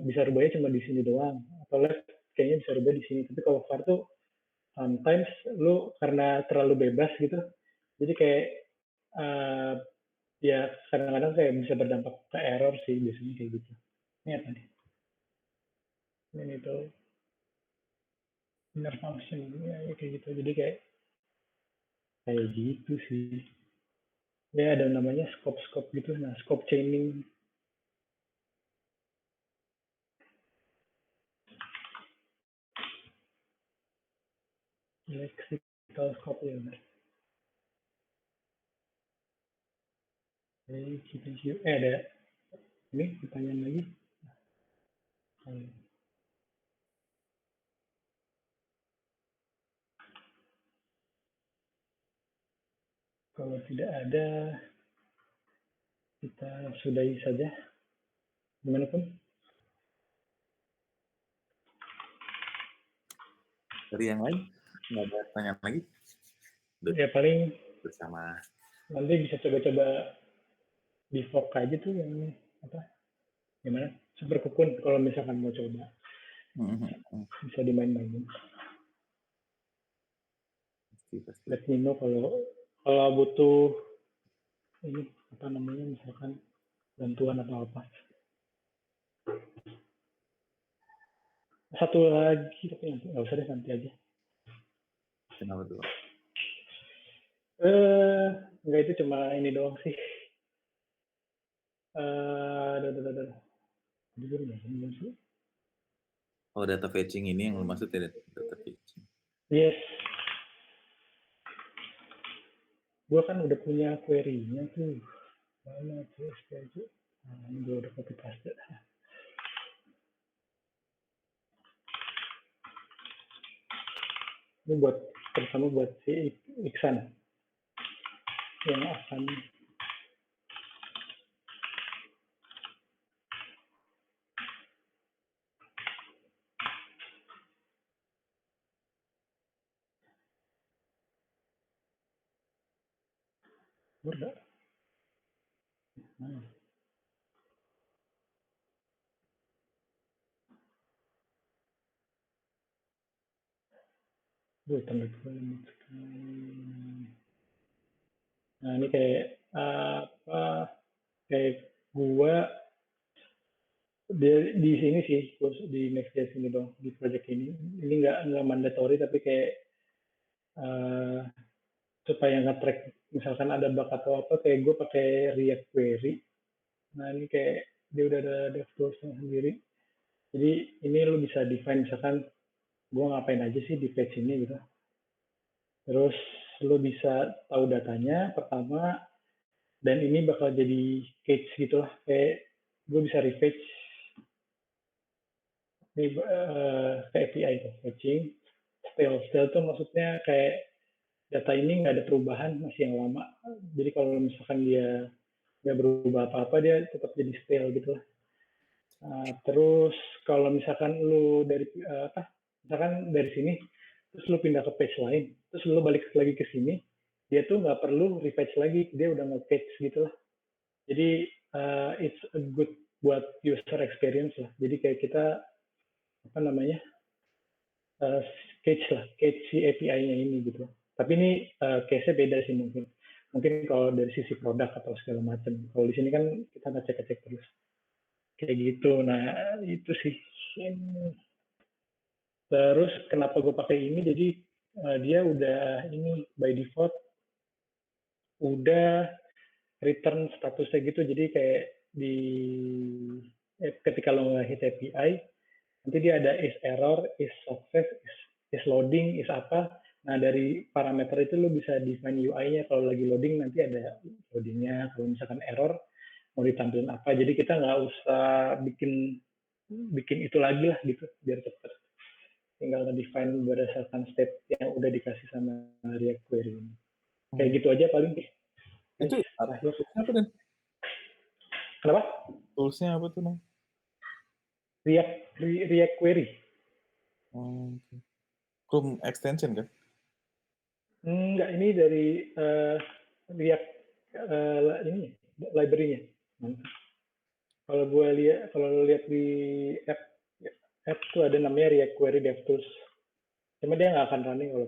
[SPEAKER 1] bisa rubahnya cuma di sini doang. Atau LED kayaknya bisa rubah di sini. Tapi kalau VAR tuh sometimes lu karena terlalu bebas gitu, jadi kayak ya kadang-kadang kayak bisa berdampak ke error sih biasanya kayak gitu. Ini apa nih? Ini tuh inner function ya kayak gitu. Jadi kayak gitu sih. Ya ada namanya scope gitu. Nah scope chaining. Lexical scope ya benar. Ada ini pertanyaan lagi. Kalau tidak ada, kita sudahi saja. Gimana pun?
[SPEAKER 2] Dari yang lain nggak ada pertanyaan lagi?
[SPEAKER 1] Ya paling
[SPEAKER 2] Bersama.
[SPEAKER 1] nanti bisa coba-coba di fork aja tuh yang apa? Gimana? Super Cocoon kalau misalkan mau coba. Bisa dimain-mainin.
[SPEAKER 2] Pasti.
[SPEAKER 1] Let me know kalau butuh ini apa namanya misalkan bantuan atau apa. Satu lagi tapi nanti nggak usah deh nanti aja.
[SPEAKER 2] Kenapa tuh?
[SPEAKER 1] Enggak itu cuma ini doang sih.
[SPEAKER 2] Oh, data fetching ini yang lu maksud ya data fetching.
[SPEAKER 1] Yes. Gue kan udah punya query-nya tuh. Mana tuh schedule? Nah, ini gue udah copy paste. Ini terutama buat si Iksan yang akan Berda. Nah. Nah ini kayak kayak gua di sini sih di Next.js ini dong di project ini nggak mandatory tapi kayak supaya nge-track misalkan ada bug atau apa, kayak gue pakai React Query. Nah ini kayak dia udah ada DevTools-nya sendiri. Jadi ini lu bisa define misalkan gue ngapain aja sih di page ini gitu. Terus lu bisa tahu datanya pertama, dan ini bakal jadi cage gitu lah. Kayak gue bisa refetch ini ke API itu, fetching. Stale tuh maksudnya kayak data ini nggak ada perubahan, masih yang lama. Jadi kalau misalkan dia nggak berubah apa-apa, dia tetap jadi stale gitu lah. Terus kalau misalkan lu dari misalkan dari sini, terus lu pindah ke page lain, terus lu balik lagi ke sini, dia tuh nggak perlu refetch lagi, dia udah nge-catch gitu lah. Jadi it's a good buat user experience lah. Jadi kayak kita apa namanya catch si API-nya ini gitu. Tapi ini case-nya beda sih mungkin. Mungkin kalau dari sisi produk atau segala macam. Kalau di sini kan kita ngecek-ngecek terus. Kayak gitu. Nah itu sih. Terus kenapa gue pakai ini? Jadi dia udah ini by default udah return statusnya gitu. Jadi kayak di ketika lo nge-hit API, nanti dia ada is error, is success, is loading, is apa. Nah dari parameter itu lo bisa define UI-nya. Kalau lagi loading nanti ada loadingnya. Kalau misalkan error mau ditampilin apa. Jadi kita nggak usah bikin itu lagi lah gitu biar cepet. Tinggal nge-define berdasarkan step yang udah dikasih sama React Query ini. Kayak gitu aja paling.
[SPEAKER 2] Itu toolsnya apa, Den?
[SPEAKER 1] Kenapa?
[SPEAKER 2] Toolsnya apa tuh, Nang?
[SPEAKER 1] React Query.
[SPEAKER 2] Okay. Chrome extension kan?
[SPEAKER 1] Enggak, ini dari React ini library-nya. Kalau lo lihat di app tuh ada namanya React Query DevTools. Cuma dia nggak akan running oleh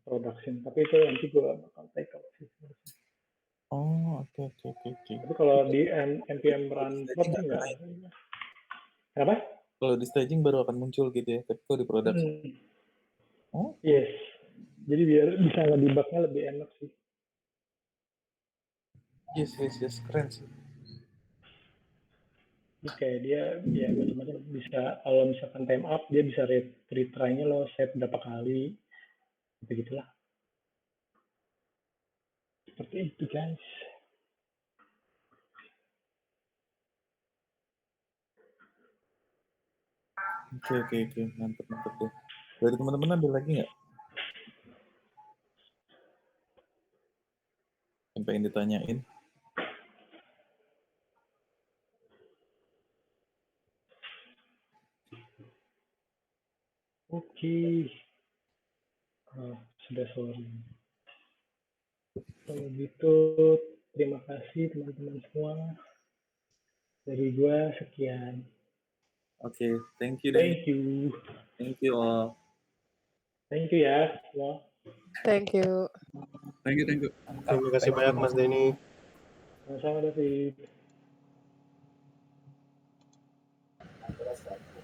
[SPEAKER 1] production. Tapi itu nanti gue bakal take out sih.
[SPEAKER 2] Oh, oke.
[SPEAKER 1] Tapi kalau di npm run prod sih nggak. Kenapa?
[SPEAKER 2] Kalau di staging baru akan muncul gitu ya, tapi kalau di production. Oh?
[SPEAKER 1] Yes. Jadi biar bisa ngedebugnya lebih enak sih.
[SPEAKER 2] Yes, keren sih.
[SPEAKER 1] Jadi kayak dia ya macam-macam bisa, kalau misalkan time up dia bisa retry-nya lo save berapa kali, begitulah. Seperti itu guys.
[SPEAKER 2] Oke, mantap deh. Dari teman-teman ada lagi nggak? Yang pengen ditanyain?
[SPEAKER 1] Oke. Sudah sore. Kalau gitu terima kasih teman-teman semua. Dari gua sekian.
[SPEAKER 2] Oke, thank you.
[SPEAKER 1] Thank you.
[SPEAKER 2] Thank you all.
[SPEAKER 1] Thank you ya.
[SPEAKER 3] Thank you.
[SPEAKER 6] Terima kasih banyak Mas Denny.
[SPEAKER 1] Sama-sama David.